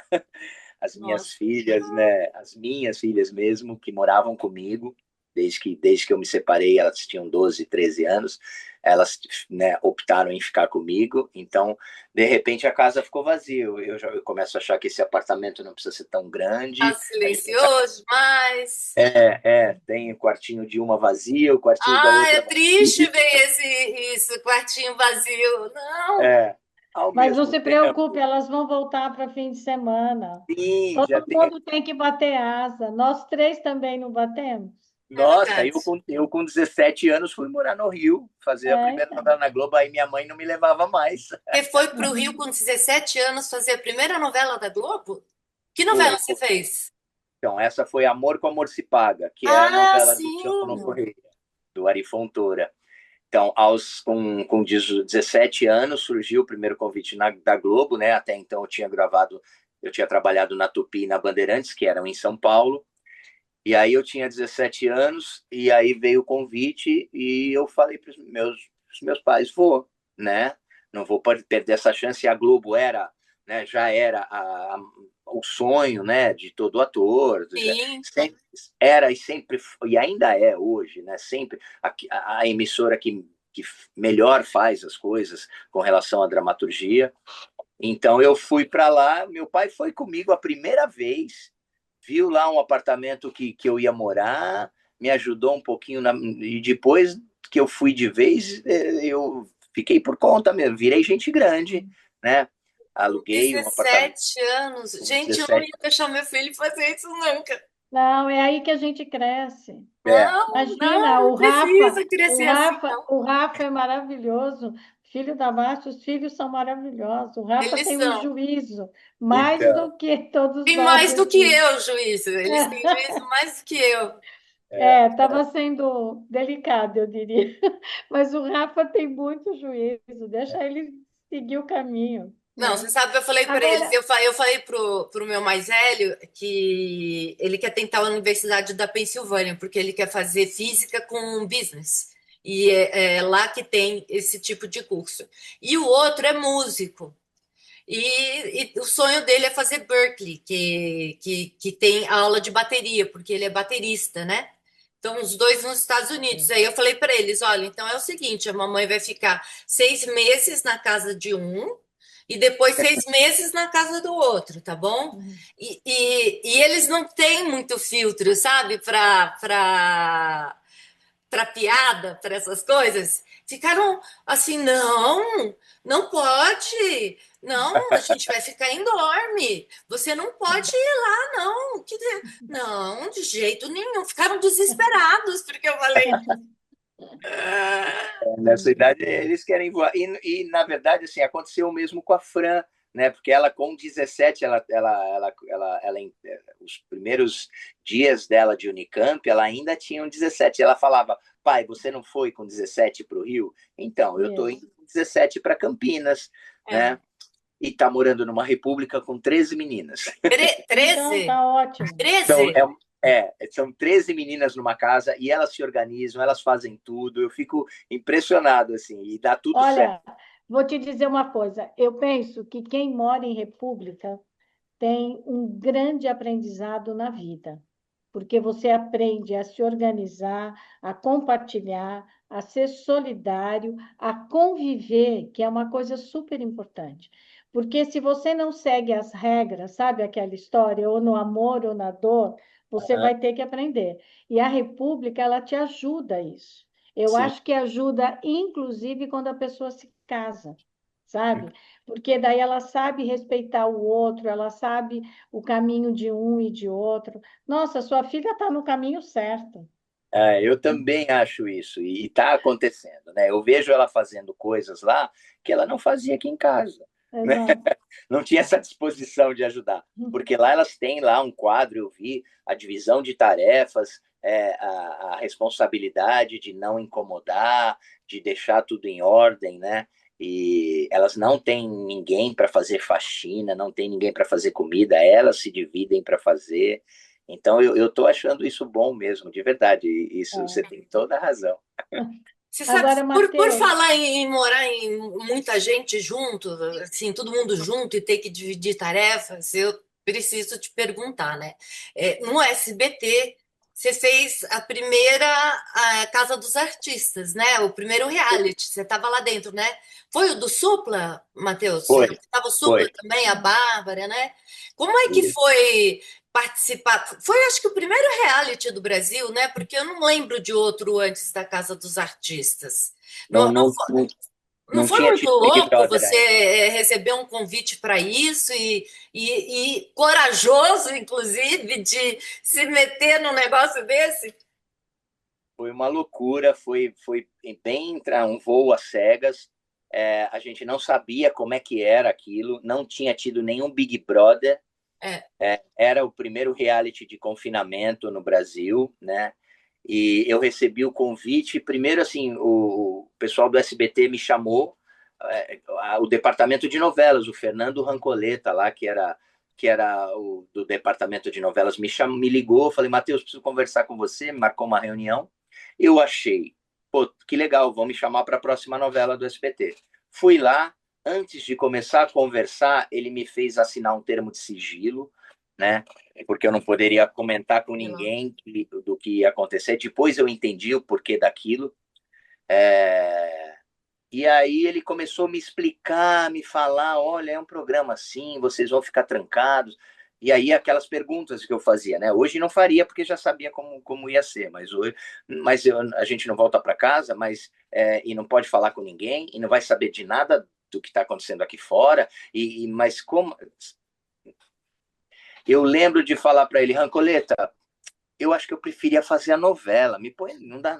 As minhas Nossa. filhas, né, as minhas filhas mesmo, que moravam comigo, desde que eu me separei, elas tinham 12, 13 anos, elas, né, optaram em ficar comigo, então, de repente, a casa ficou vazia. Eu começo a achar que esse apartamento não precisa ser tão Tá grande. silencioso, mas. Tem o quartinho de uma vazia, o quartinho da Ah, é outra triste vazio. ver esse quartinho vazio. Não. É, ao Mas não mesmo se tempo, preocupe, elas vão voltar para fim de semana. sim, já Todo tem. mundo tem que bater asa. Nós três também não batemos. É Nossa, verdade. eu com 17 anos fui morar no Rio, fazer a primeira Então. novela na Globo, aí minha mãe não me levava mais. Você foi para o Rio com 17 anos fazer a primeira novela da Globo? Que novela Foi, você foi. fez? Então, essa foi Amor com Amor se Paga, que é a Ah, novela do Teófilo sim. Correia, do Ari Fontoura. Então, com 17 anos, surgiu o primeiro convite da Globo, né? Até então eu tinha trabalhado na Tupi e na Bandeirantes, que eram em São Paulo. E aí eu tinha 17 anos, e aí veio o convite, e eu falei para os meus pais, vou, né? Não vou perder essa chance. E a Globo né, já era o sonho, né, de todo ator. Sim. Sempre, era e sempre, e ainda é hoje, né? Sempre a emissora que melhor faz as coisas com relação à dramaturgia. Então eu fui para lá, meu pai foi comigo a primeira vez, viu lá um apartamento que eu ia morar, me ajudou um pouquinho, e depois que eu fui de vez, eu fiquei por conta mesmo, virei gente grande, né? Com Aluguei um apartamento 17 anos. com Gente, eu não 17. ia deixar meu filho fazer isso nunca. Não, é aí que a gente cresce. É, Não, Imagina, não precisa crescer assim, não. O Rafa é maravilhoso, filho da Márcia, os filhos são maravilhosos. O Rafa Eles tem um são. juízo, mais então, do que todos Tem nós mais do que aqui. eu, juízo. Eles têm juízo mais do que eu. é, Estava sendo delicado, eu diria. Mas o Rafa tem muito juízo, deixa ele seguir o caminho, Não, né? você sabe, eu falei para eles, Agora, eu falei pro meu mais velho que ele quer tentar a Universidade da Pensilvânia, porque ele quer fazer física com business. E é lá que tem esse tipo de curso. E o outro é músico. E o sonho dele é fazer Berkeley, que tem aula de bateria, porque ele é baterista, né? Então, os dois nos Estados Unidos. Aí eu falei para eles: olha, então é o seguinte, a mamãe vai ficar 6 meses na casa de um e depois 6 meses na casa do outro, tá bom? E eles não têm muito filtro, sabe, para piada, para essas coisas, ficaram assim, não, não pode, não, a gente vai ficar em dorme, você não pode ir lá, não, não, de jeito nenhum, ficaram desesperados, porque eu falei, ah, nessa idade eles querem voar. Na verdade, assim, aconteceu o mesmo com a Fran, né? Porque ela, com 17, os primeiros dias dela de Unicamp, ela ainda tinha um 17. Ela falava, pai, você não foi com 17 para o Rio? Então, eu estou isso. indo com 17 para Campinas, é, né? E está morando numa república com 13 meninas. Então, 13? tá ótimo. Então, 13? são 13 meninas numa casa e elas se organizam, elas fazem tudo. Eu fico impressionado, assim, e dá tudo certo. Olha, vou te dizer uma coisa. Eu penso que quem mora em república tem um grande aprendizado na vida, porque você aprende a se organizar, a compartilhar, a ser solidário, a conviver, que é uma coisa super importante. Porque se você não segue as regras, sabe aquela história, ou no amor ou na dor, você Aham, vai ter que aprender. E a República, ela te ajuda a isso. Eu sim, acho que ajuda, inclusive, quando a pessoa se casa. sabe? Porque daí ela sabe respeitar o outro, ela sabe o caminho de um e de outro. Nossa, sua filha está no caminho certo. Eu também acho isso, e está acontecendo, né? Eu vejo ela fazendo coisas lá que ela não fazia aqui em casa, né? Exato. Não tinha essa disposição de ajudar, porque lá elas têm lá um quadro, eu vi a divisão de tarefas, a responsabilidade de não incomodar, de deixar tudo em ordem, né? E elas não têm ninguém para fazer faxina, não tem ninguém para fazer comida, elas se dividem para fazer. Então eu estou achando isso bom mesmo, de verdade. Isso você É. tem toda a razão. Você sabe, Agora, por Matheus, falar em morar em muita gente junto, assim, todo mundo junto e ter que dividir tarefas, eu preciso te perguntar, né? No SBT, você fez a primeira Casa dos Artistas, né? O primeiro reality, você estava lá dentro, né? Foi o do Supla, Matheus? Foi, Estava o Supla foi. também, a Bárbara, né? Como é que Isso. foi participar? Foi, acho que, o primeiro reality do Brasil, né? Porque eu não lembro de outro antes da Casa dos Artistas. Não, Não, não, não, não não foi tinha muito tido Big louco Brother você ainda. receber um convite para isso e corajoso, inclusive, de se meter num negócio desse? Foi uma loucura, foi bem entrar um voo às cegas. A gente não sabia como é que era aquilo, não tinha tido nenhum Big Brother. É, Era o primeiro reality de confinamento no Brasil, né? E eu recebi o convite. Primeiro, assim, o pessoal do SBT me chamou, o departamento de novelas, o Fernando Rancoleta lá, que era o do departamento de novelas, me ligou. Falei, Matheus, preciso conversar com você. Me marcou uma reunião. Eu achei, pô, que legal, vão me chamar para a próxima novela do SBT. Fui lá. Antes de começar a conversar, ele me fez assinar um termo de sigilo, né? Porque eu não poderia comentar com sei lá. ninguém do que ia acontecer. Depois eu entendi o porquê daquilo. É... E aí ele começou a me explicar, me falar, olha, é um programa assim, vocês vão ficar trancados. E aí aquelas perguntas que eu fazia, né? Hoje não faria porque já sabia como ia ser, mas hoje, a gente não volta para casa, e não pode falar com ninguém e não vai saber de nada do que está acontecendo aqui fora. Mas como eu lembro de falar para ele, Rancoleta, eu acho que eu preferia fazer a novela. Me põe, não dá,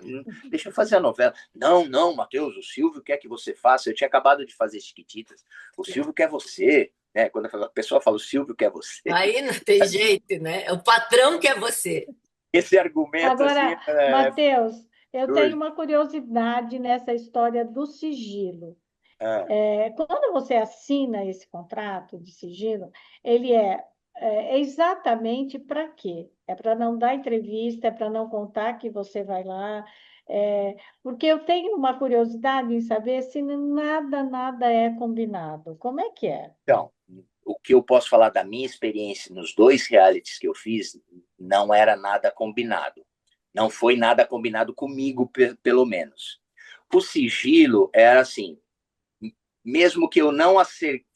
deixa eu fazer a novela. Não, não, Matheus, o Silvio quer que você faça. Eu tinha acabado de fazer Chiquititas. O Silvio quer você. Né? Quando a pessoa fala o Silvio quer você, Aí não tem jeito, né? É o patrão que é você. esse argumento assim agora, Matheus, eu tenho doido. uma curiosidade nessa história do sigilo. Ah, Quando você assina esse contrato de sigilo, ele é exatamente para quê? É para não dar entrevista, é para não contar que você vai lá, porque eu tenho uma curiosidade em saber se nada é combinado. Como é que é? então, o que eu posso falar da minha experiência nos dois realities que eu fiz não era nada combinado. Não foi nada combinado comigo, pelo menos. O sigilo era assim, mesmo que eu não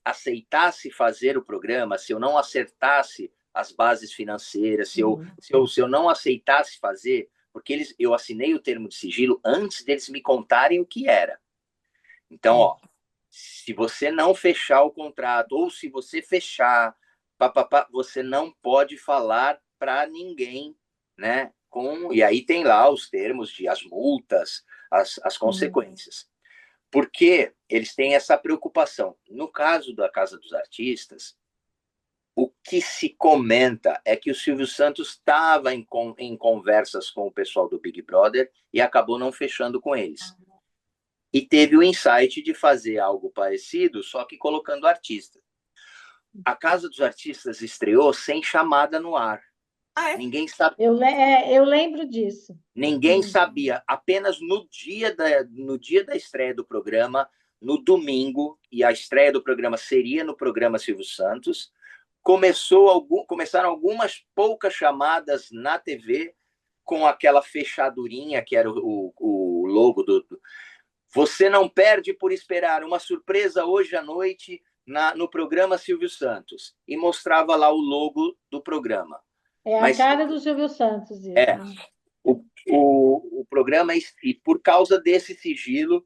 aceitasse fazer o programa, se eu não acertasse as bases financeiras, Uhum. se eu não aceitasse fazer, porque eu assinei o termo de sigilo antes deles me contarem o que era. Então, ó, se você não fechar o contrato, ou se você fechar, você não pode falar para ninguém, né? E aí tem lá os termos de as multas, as Uhum. consequências. Porque eles têm essa preocupação. No caso da Casa dos Artistas, o que se comenta é que o Silvio Santos estava em conversas com o pessoal do Big Brother e acabou não fechando com eles. E teve o insight de fazer algo parecido, só que colocando artistas. A Casa dos Artistas estreou sem chamada no ar. Ah, é? Ninguém sabe. Eu lembro disso. Ninguém sabia. Apenas no dia da estreia do programa, no domingo, e a estreia do programa seria no programa Silvio Santos, começaram algumas poucas chamadas na TV com aquela fechadurinha que era o logo do. Você não perde por esperar uma surpresa hoje à noite no programa Silvio Santos. E mostrava lá o logo do programa. É a Mas cara do Silvio Santos, isso, é, né? o programa, e por causa desse sigilo,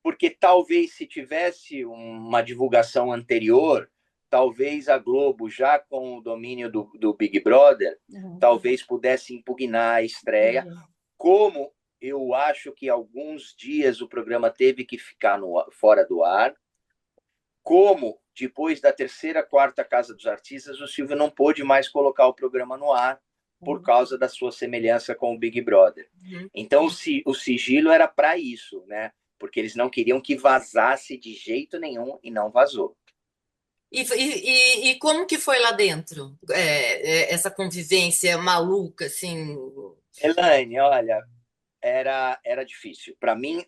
porque talvez se tivesse uma divulgação anterior, talvez a Globo, já com o domínio do Big Brother, talvez pudesse impugnar a estreia, como eu acho que alguns dias o programa teve que ficar fora do ar, como depois da terceira, quarta Casa dos Artistas, o Silvio não pôde mais colocar o programa no ar por causa da sua semelhança com o Big Brother. Então, o sigilo era para isso, né? Porque eles não queriam que vazasse de jeito nenhum e não vazou. E como que foi lá dentro? Essa convivência maluca, assim? Elaine, olha, era difícil. Para mim,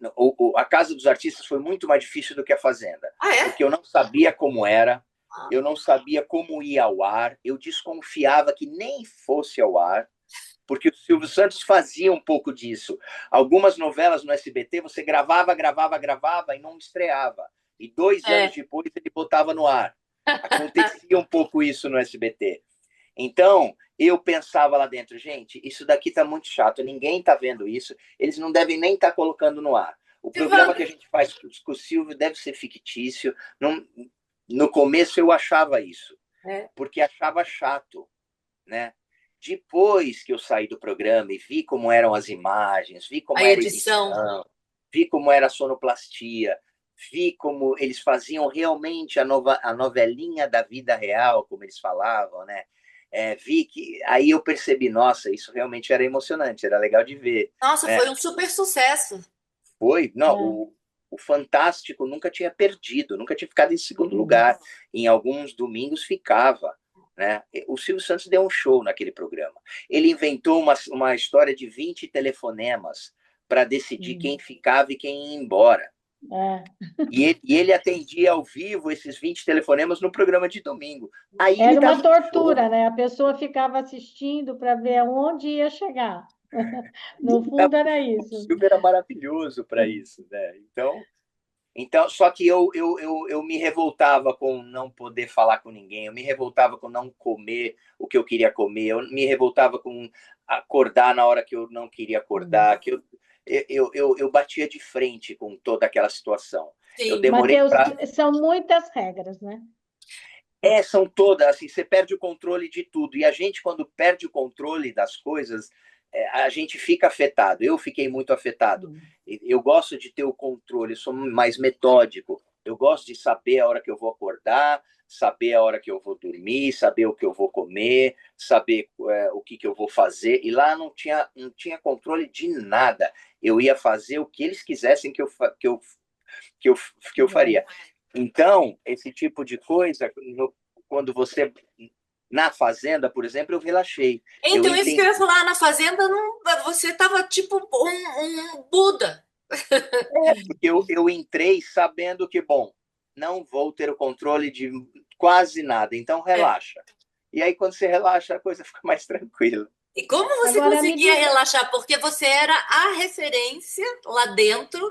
a Casa dos Artistas foi muito mais difícil do que a Fazenda. Ah, é? Porque eu não sabia como era, eu não sabia como ia ao ar, eu desconfiava que nem fosse ao ar, porque o Silvio Santos fazia um pouco disso. Algumas novelas no SBT você gravava e não estreava. E 2 anos depois ele botava no ar. Acontecia um pouco isso no SBT. Então, eu pensava lá dentro, gente, isso daqui tá muito chato, ninguém tá vendo isso, eles não devem nem estar colocando no ar. O programa que a gente faz com o Silvio deve ser fictício. No começo eu achava isso, porque achava chato, né? Depois que eu saí do programa e vi como eram as imagens, vi como era a edição, vi como era a sonoplastia, vi como eles faziam realmente a novelinha da vida real, como eles falavam, né? Vi que aí eu percebi, nossa, isso realmente era emocionante, era legal de ver. Nossa, né? foi um super sucesso. Foi, não, o Fantástico nunca tinha perdido, nunca tinha ficado em segundo lugar. Em alguns domingos ficava. Né? O Silvio Santos deu um show naquele programa. Ele inventou uma história de 20 telefonemas para decidir quem ficava e quem ia embora. E ele atendia ao vivo esses 20 telefonemas no programa de domingo. Aí Era uma tortura, show. né? A pessoa ficava assistindo para ver aonde ia chegar. No fundo era isso. O Silvio era maravilhoso para isso, né? Então, só que eu me revoltava com não poder falar com ninguém, eu me revoltava com não comer o que eu queria comer, eu me revoltava com acordar na hora que eu não queria acordar, que eu batia de frente com toda aquela situação. Sim. Eu demorei Mateus, são muitas regras, né? São todas, assim, você perde o controle de tudo. E a gente, quando perde o controle das coisas, a gente fica afetado. Eu fiquei muito afetado. Eu gosto de ter o controle, eu sou mais metódico. Eu gosto de saber a hora que eu vou acordar, saber a hora que eu vou dormir, saber o que eu vou comer, saber o que eu vou fazer. E lá não tinha controle de nada. Eu ia fazer o que eles quisessem que eu faria. Então, esse tipo de coisa, quando você... Na Fazenda, por exemplo, eu relaxei. Então, isso que eu ia falar, na Fazenda, você estava tipo um Buda. Porque eu entrei sabendo que, bom, não vou ter o controle de quase nada, então relaxa. E aí, quando você relaxa, a coisa fica mais tranquila. E como você conseguia relaxar? Porque você era a referência lá dentro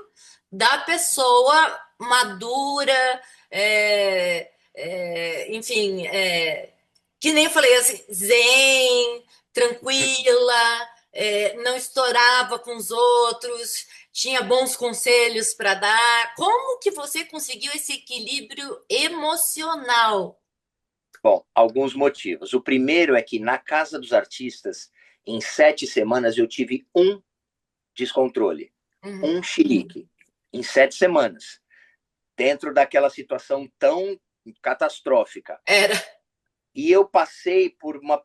da pessoa madura, enfim, que nem eu falei, assim, zen, tranquila, não estourava com os outros, tinha bons conselhos para dar. Como que você conseguiu esse equilíbrio emocional? Bom, alguns motivos. O primeiro é que na Casa dos Artistas, em 7 semanas, eu tive um descontrole, um chilique, em 7 semanas, dentro daquela situação tão catastrófica. Era. E eu passei por uma...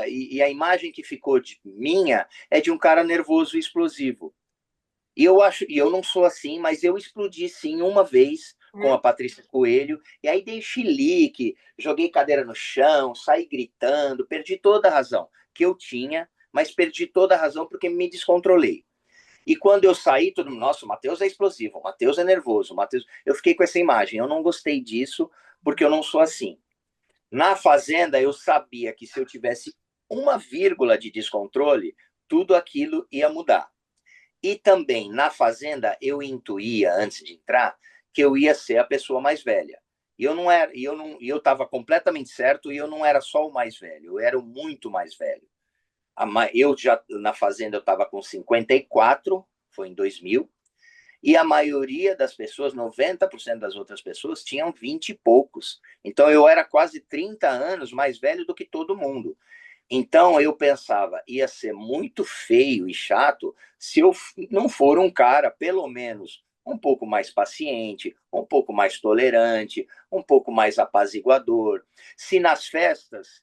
e a imagem que ficou minha é de um cara nervoso e explosivo. E eu não sou assim, mas eu explodi sim uma vez com a Patrícia Coelho, e aí dei chilique, joguei cadeira no chão, saí gritando, perdi toda a razão que eu tinha, mas perdi toda a razão porque me descontrolei. E quando eu saí, todo mundo, nossa, o Matheus é explosivo, o Matheus é nervoso, o Matheus... Eu fiquei com essa imagem, eu não gostei disso, porque eu não sou assim. Na Fazenda, eu sabia que se eu tivesse uma vírgula de descontrole, tudo aquilo ia mudar. E também, na Fazenda, eu intuía, antes de entrar, que eu ia ser a pessoa mais velha. E eu não era, eu estava completamente certo, e eu não era só o mais velho, eu era o muito mais velho. Eu já, na Fazenda, eu estava com 54, foi em 2000, E a maioria das pessoas, 90% das outras pessoas, tinham 20 e poucos. Então eu era quase 30 anos mais velho do que todo mundo. Então eu pensava, ia ser muito feio e chato se eu não for um cara, pelo menos, um pouco mais paciente, um pouco mais tolerante, um pouco mais apaziguador. Se nas festas,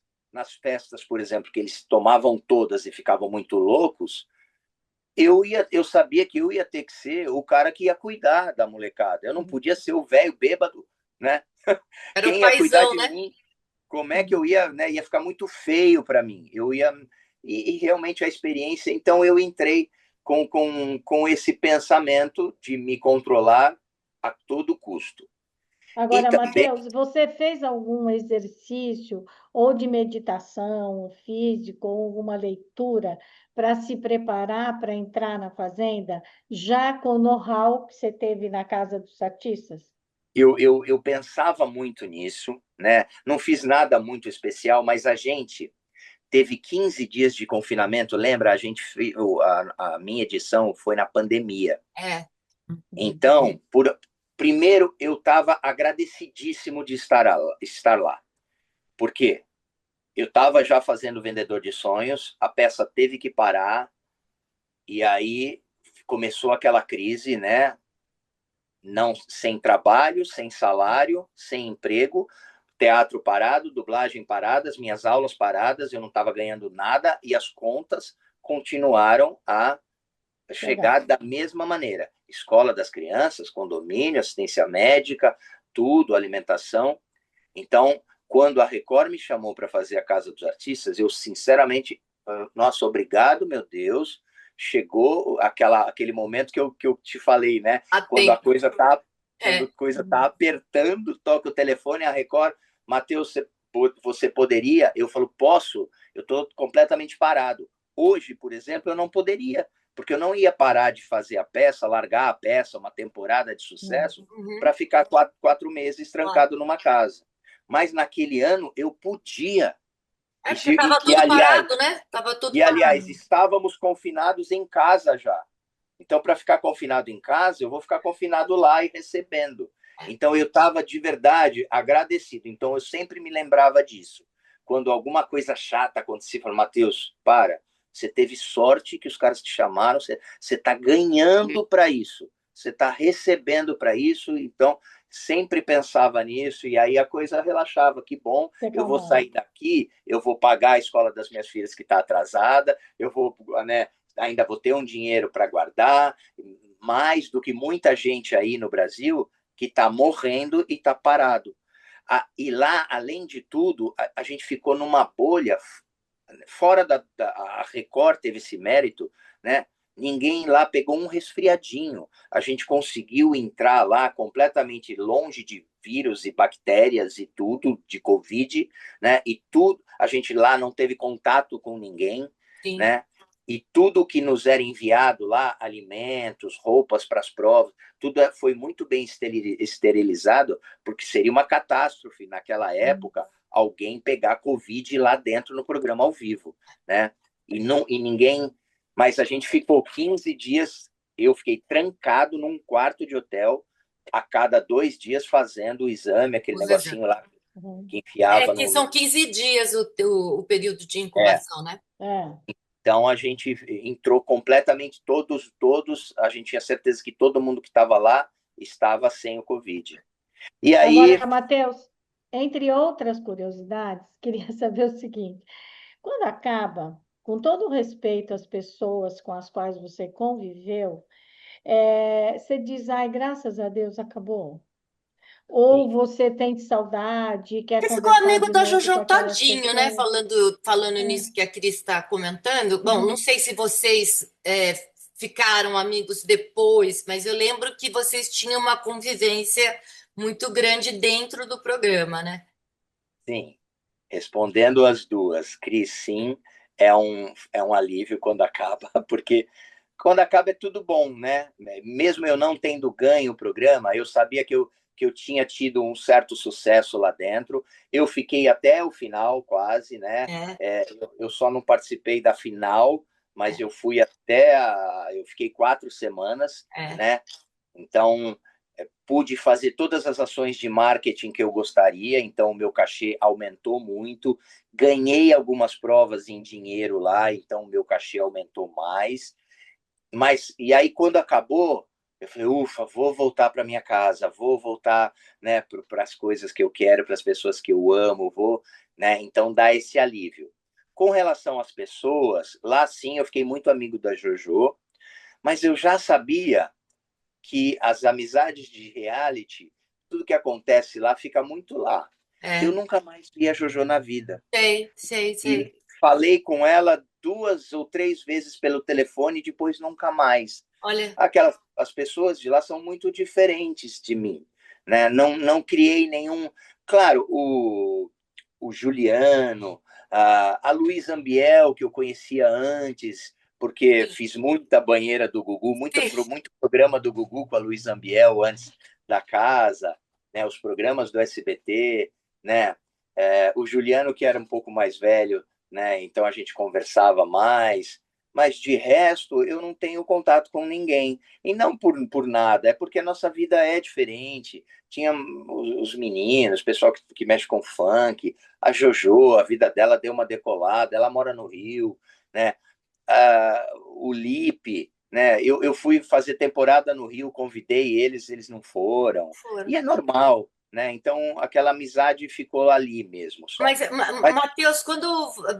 por exemplo, que eles tomavam todas e ficavam muito loucos, eu sabia que eu ia ter que ser o cara que ia cuidar da molecada. Eu não podia ser o velho bêbado, né? Era o Quem ia cuidar paizão, de né? mim? Como é que eu ia, né? Ia ficar muito feio para mim. Eu ia e realmente a experiência. Então eu entrei com esse pensamento de me controlar a todo custo. E Agora, também Matheus, você fez algum exercício ou de meditação físico, ou alguma leitura para se preparar para entrar na fazenda, já com o know-how que você teve na Casa dos Artistas? eu pensava muito nisso, né? Não fiz nada muito especial, mas a gente teve 15 dias de confinamento. Lembra? A minha edição foi na pandemia. É. Então, primeiro, eu estava agradecidíssimo de estar lá. Por quê? Eu estava já fazendo Vendedor de Sonhos, a peça teve que parar, e aí começou aquela crise, né? Não, sem trabalho, sem salário, sem emprego, teatro parado, dublagem parada, as minhas aulas paradas, eu não estava ganhando nada, e as contas continuaram a Chegar. chegar da mesma maneira. Escola das crianças, condomínio, assistência médica, tudo, alimentação. Então, quando a Record me chamou para fazer a Casa dos Artistas, eu sinceramente, nossa, obrigado, meu Deus. Chegou aquele momento que eu te falei, né? A Quando a tempo. coisa tá, quando É. a coisa tá apertando, toca o telefone, a Record, Matheus, você poderia? Eu falo, posso, eu estou completamente parado. Hoje, por exemplo, eu não poderia, porque eu não ia parar de fazer a peça, largar a peça, uma temporada de sucesso, Uhum. para ficar quatro meses Claro. trancado numa casa. Mas naquele ano eu podia. É porque estava E, tudo aliás, parado, né? Estava tudo e aliás, parado. estávamos confinados em casa já. Então, para ficar confinado em casa, eu vou ficar confinado lá e recebendo. Então, eu estava de verdade agradecido. Então, eu sempre me lembrava disso. Quando alguma coisa chata acontecia, eu falava, Matheus, para. Você teve sorte que os caras te chamaram, você está ganhando para isso, você está recebendo para isso. Então, sempre pensava nisso e aí a coisa relaxava. Que bom, Se eu vou acalmava. sair daqui, eu vou pagar a escola das minhas filhas que está atrasada, eu vou, né, ainda vou ter um dinheiro para guardar, mais do que muita gente aí no Brasil que está morrendo e está parado. E lá, além de tudo, a gente ficou numa bolha fora a Record teve esse mérito, né? Ninguém lá pegou um resfriadinho. A gente conseguiu entrar lá completamente longe de vírus e bactérias e tudo, de Covid, né? E tudo, a gente lá não teve contato com ninguém, Sim. né? E tudo que nos era enviado lá, alimentos, roupas para as provas, tudo foi muito bem esterilizado, porque seria uma catástrofe naquela época alguém pegar Covid lá dentro no programa ao vivo, né? E ninguém. Mas a gente ficou 15 dias, eu fiquei trancado num quarto de hotel a cada 2 dias fazendo o exame, aquele Os exames. negocinho lá Uhum. que É enfiava que no. são 15 dias o período de É, incubação, né? É. então a gente entrou completamente, todos, a gente tinha certeza que todo mundo que estava lá estava sem o Covid. E aí, Agora, Matheus, entre outras curiosidades, queria saber o seguinte: quando acaba, com todo o respeito às pessoas com as quais você conviveu, você diz, ai, graças a Deus acabou. Ou sim, você tem saudade, quer Você ficou conversar amigo de da novo com Jojo aquelas Todinho, né? pessoas? Falando É. nisso que a Cris está comentando. Bom, não Uhum. sei se vocês ficaram amigos depois, mas eu lembro que vocês tinham uma convivência muito grande dentro do programa, né? sim. Respondendo as duas, Cris, sim, é um alívio quando acaba, porque quando acaba é tudo bom, né? Mesmo eu não tendo ganho o programa, eu sabia que eu tinha tido um certo sucesso lá dentro. Eu fiquei até o final, quase, né? É, Eu só não participei da final, mas eu fui eu fiquei 4 semanas, é. né? Então, pude fazer todas as ações de marketing que eu gostaria, então o meu cachê aumentou muito, ganhei algumas provas em dinheiro lá, então o meu cachê aumentou mais. Mas, e aí, quando acabou, eu falei, ufa, vou voltar para minha casa, vou voltar, né, para as coisas que eu quero, para as pessoas que eu amo, vou, né, então dá esse alívio. Com relação às pessoas, lá sim eu fiquei muito amigo da Jojo, mas eu já sabia que as amizades de reality, tudo que acontece lá fica muito lá. Eu É, nunca mais vi a Jojo na vida. sei, sei, E sei. falei com ela 2 ou 3 vezes pelo telefone e depois nunca mais. Olha, As pessoas de lá são muito diferentes de mim, né? Não criei nenhum. Claro, o Juliano, a Luísa Ambiel, que eu conhecia antes, porque sim, fiz muita banheira do Gugu, sim. muito programa do Gugu com a Luísa Ambiel antes da casa, né? Os programas do SBT, né? O Juliano, que era um pouco mais velho, né? Então a gente conversava mais. Mas de resto, eu não tenho contato com ninguém. E não por nada, é porque a nossa vida é diferente. Tinha os meninos, o pessoal que mexe com funk, a Jojo, a vida dela deu uma decolada, ela mora no Rio, né? O Lipe, né? Eu fui fazer temporada no Rio, convidei eles, eles não foram. Foram. E é normal, né? Então aquela amizade ficou ali mesmo só. Mas, Mas Matheus, quando.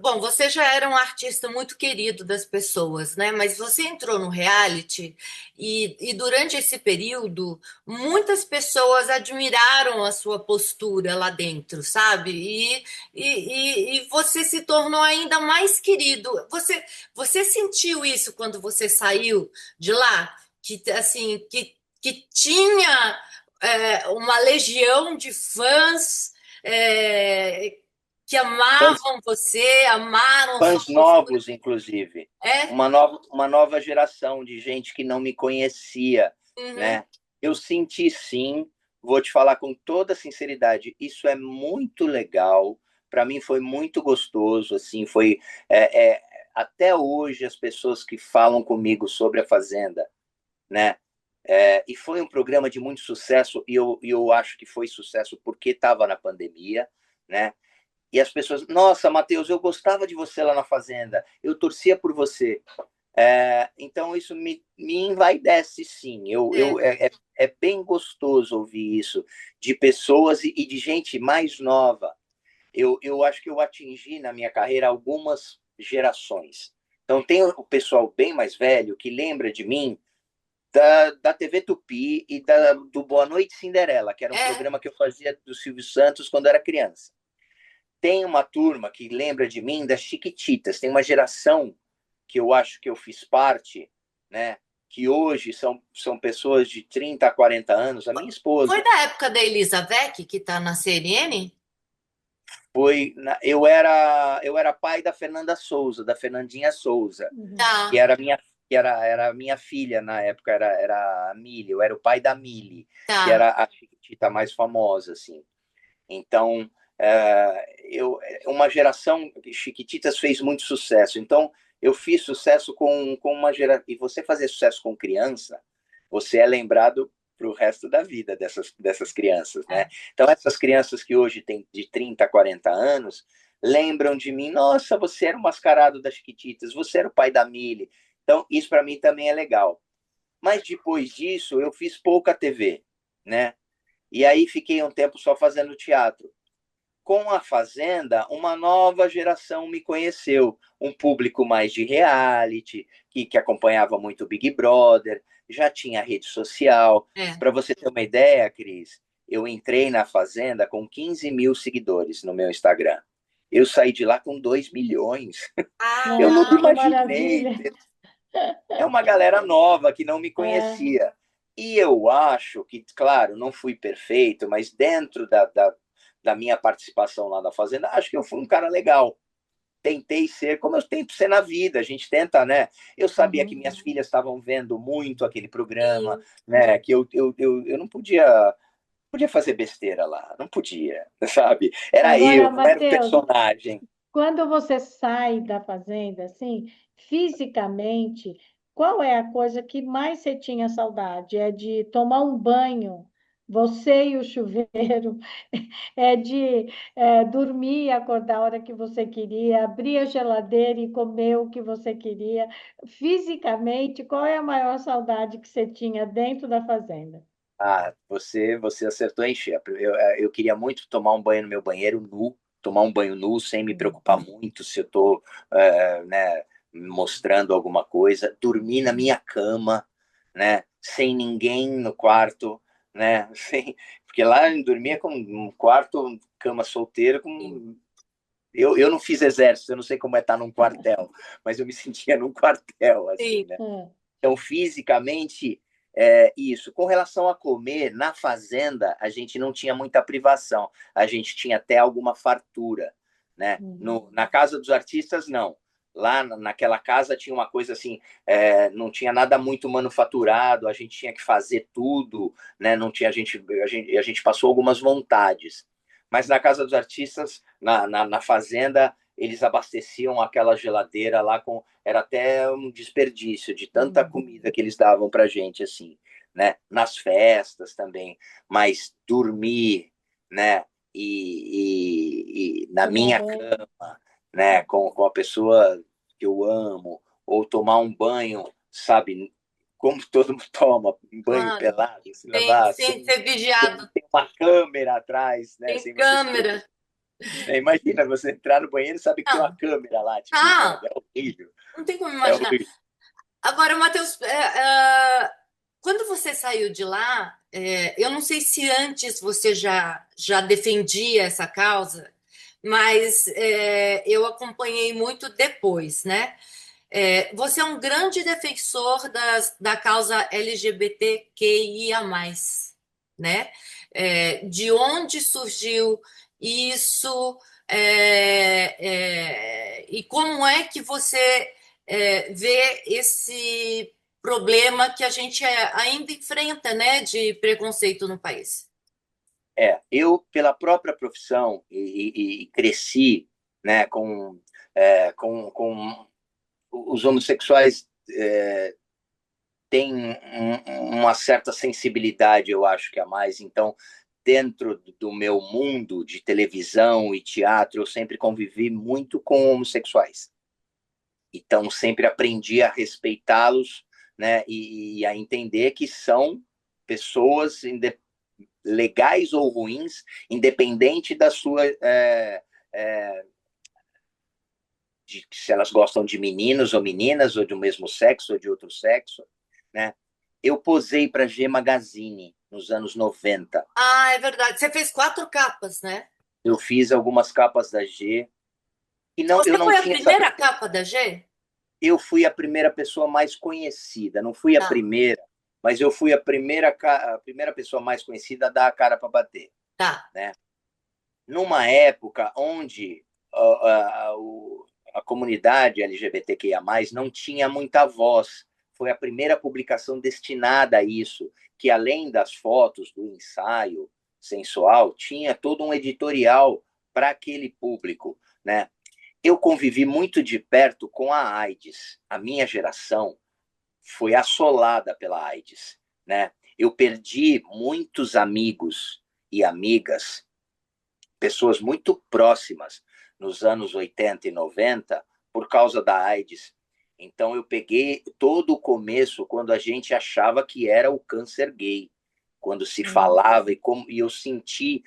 Bom, você já era um artista muito querido das pessoas, né? Mas você entrou no reality e durante esse período, muitas pessoas admiraram a sua postura lá dentro, sabe? E você se tornou ainda mais querido. Você sentiu isso quando você saiu de lá? Que, assim, que tinha uma legião de fãs. Que fãs, amavam você, amaram sua fãs postura. novos, inclusive. É? Uma nova geração de gente que não me conhecia, Uhum. né? Eu senti sim, vou te falar com toda sinceridade, isso é muito legal. Para mim foi muito gostoso, assim, foi até hoje as pessoas que falam comigo sobre a Fazenda, né? E foi um programa de muito sucesso e eu acho que foi sucesso porque estava na pandemia, né? E as pessoas, nossa, Matheus, eu gostava de você lá na Fazenda, eu torcia por você. Então isso me envaidece, sim. É, É bem gostoso ouvir isso de pessoas e de gente mais nova. Eu acho que eu atingi na minha carreira algumas gerações. Então tem o pessoal bem mais velho que lembra de mim da TV Tupi e do Boa Noite Cinderela, que era um é, programa que eu fazia do Silvio Santos quando era criança. Tem uma turma que lembra de mim das Chiquititas, tem uma geração que eu acho que eu fiz parte, né? Que hoje são pessoas de 30 a 40 anos. A minha foi esposa da época da Elizabeth, que está na CNN? eu era pai da Fernanda Souza, da Fernandinha Souza, Uhum. que Tá, era minha era minha filha na época, era a Mili, eu era o pai da Mili, que tá. era a Chiquitita mais famosa, assim. Então, uma geração de Chiquititas fez muito sucesso. Então, eu fiz sucesso com uma geração. E você fazer sucesso com criança, você é lembrado para o resto da vida dessas crianças, né? É. Então, essas crianças que hoje têm de 30 a 40 anos lembram de mim. Nossa, você era o mascarado das Chiquititas, você era o pai da Mili. Então, isso para mim também é legal. Mas depois disso, eu fiz pouca TV, né? E aí fiquei um tempo só fazendo teatro. Com a Fazenda, uma nova geração me conheceu, um público mais de reality, que acompanhava muito o Big Brother, já tinha rede social. É. Para você ter uma ideia, Cris, eu entrei na Fazenda com 15 mil seguidores no meu Instagram. Eu saí de lá com 2 milhões. Eu Nossa, nunca Ah, que imaginei. maravilha. É uma galera nova que não me É, conhecia. E eu acho que, claro, não fui perfeito, mas dentro da minha participação lá na Fazenda, acho que eu fui um cara legal. Tentei ser como eu tento ser na vida. A gente tenta, né? Eu sabia que uhum. minhas filhas estavam vendo muito aquele programa, sim. né? Que eu não podia fazer besteira lá, não podia, sabe? Era Agora, eu, não era o Matheus, personagem. quando você sai da fazenda, assim, fisicamente, qual é a coisa que mais você tinha saudade? É de tomar um banho, você e o chuveiro, é de dormir e acordar a hora que você queria, abrir a geladeira e comer o que você queria. Fisicamente, qual é a maior saudade que você tinha dentro da fazenda? Ah, você acertou em cheio. Eu queria muito tomar um banho no meu banheiro nu, tomar um banho nu sem me preocupar muito se eu estou, né, mostrando alguma coisa, dormir na minha cama, né, sem ninguém no quarto, né, porque lá eu dormia com um quarto, cama solteira, Sim. eu não fiz exército, eu não sei como é estar num quartel, mas eu me sentia num quartel, assim, Sim. né? É. Então, fisicamente, isso. Com relação a comer, na fazenda, a gente não tinha muita privação. A gente tinha até alguma fartura, né? Uhum. Na casa dos artistas, não. Lá naquela casa tinha uma coisa assim, não tinha nada muito manufaturado, a gente tinha que fazer tudo, né? Não tinha, a gente passou algumas vontades. Mas na casa dos artistas, na fazenda, eles abasteciam aquela geladeira lá com. Era até um desperdício de tanta Uhum. comida que eles davam pra gente, assim, né? Nas festas também. Mas dormir, né? E na Tomar minha banho. cama, né? Com a pessoa que eu amo, ou tomar um banho, sabe? Como todo mundo toma, um banho Claro. pelado, se Sem, lavar, sem sem ser vigiado. tem uma câmera atrás, né? Tem Sem você se preocupar. câmera. Imagina você entrar no banheiro e saber que tem uma Não. câmera lá te filmando. Ah, É horrível. não tem como É imaginar. horrível. Agora, Matheus, quando você saiu de lá, eu não sei se antes você já defendia essa causa, mas eu acompanhei muito depois, né? Você é um grande defensor da causa LGBTQIA+, né? De onde surgiu isso, e como é que você vê esse problema que a gente ainda enfrenta, né, de preconceito no país? Eu, pela própria profissão, e cresci, né, com os homossexuais têm uma certa sensibilidade, eu acho que a mais. Então, dentro do meu mundo de televisão e teatro, eu sempre convivi muito com homossexuais. Então, sempre aprendi a respeitá-los, né, e a entender que são pessoas legais ou ruins, independente da sua de se elas gostam de meninos ou meninas, ou do mesmo sexo ou de outro sexo, né? Eu posei para G Magazine nos anos 90. Ah, é verdade. Você fez 4 capas, né? Eu fiz algumas capas da G e não, eu Você não foi a tinha essa. primeira capa da G? Eu fui a primeira pessoa mais conhecida, não fui a Tá, primeira, mas eu fui a primeira pessoa mais conhecida a dar a cara para bater, tá. né? Numa época onde a comunidade LGBTQIA+, não tinha muita voz. Foi a primeira publicação destinada a isso, que além das fotos do ensaio sensual, tinha todo um editorial para aquele público, né? Eu convivi muito de perto com a AIDS. A minha geração foi assolada pela AIDS, né? Eu perdi muitos amigos e amigas, pessoas muito próximas nos anos 80 e 90 por causa da AIDS. Então eu peguei todo o começo quando a gente achava que era o câncer gay, quando se Hum. falava e eu senti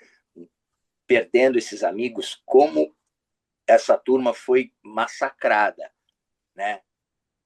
perdendo esses amigos como essa turma foi massacrada, né?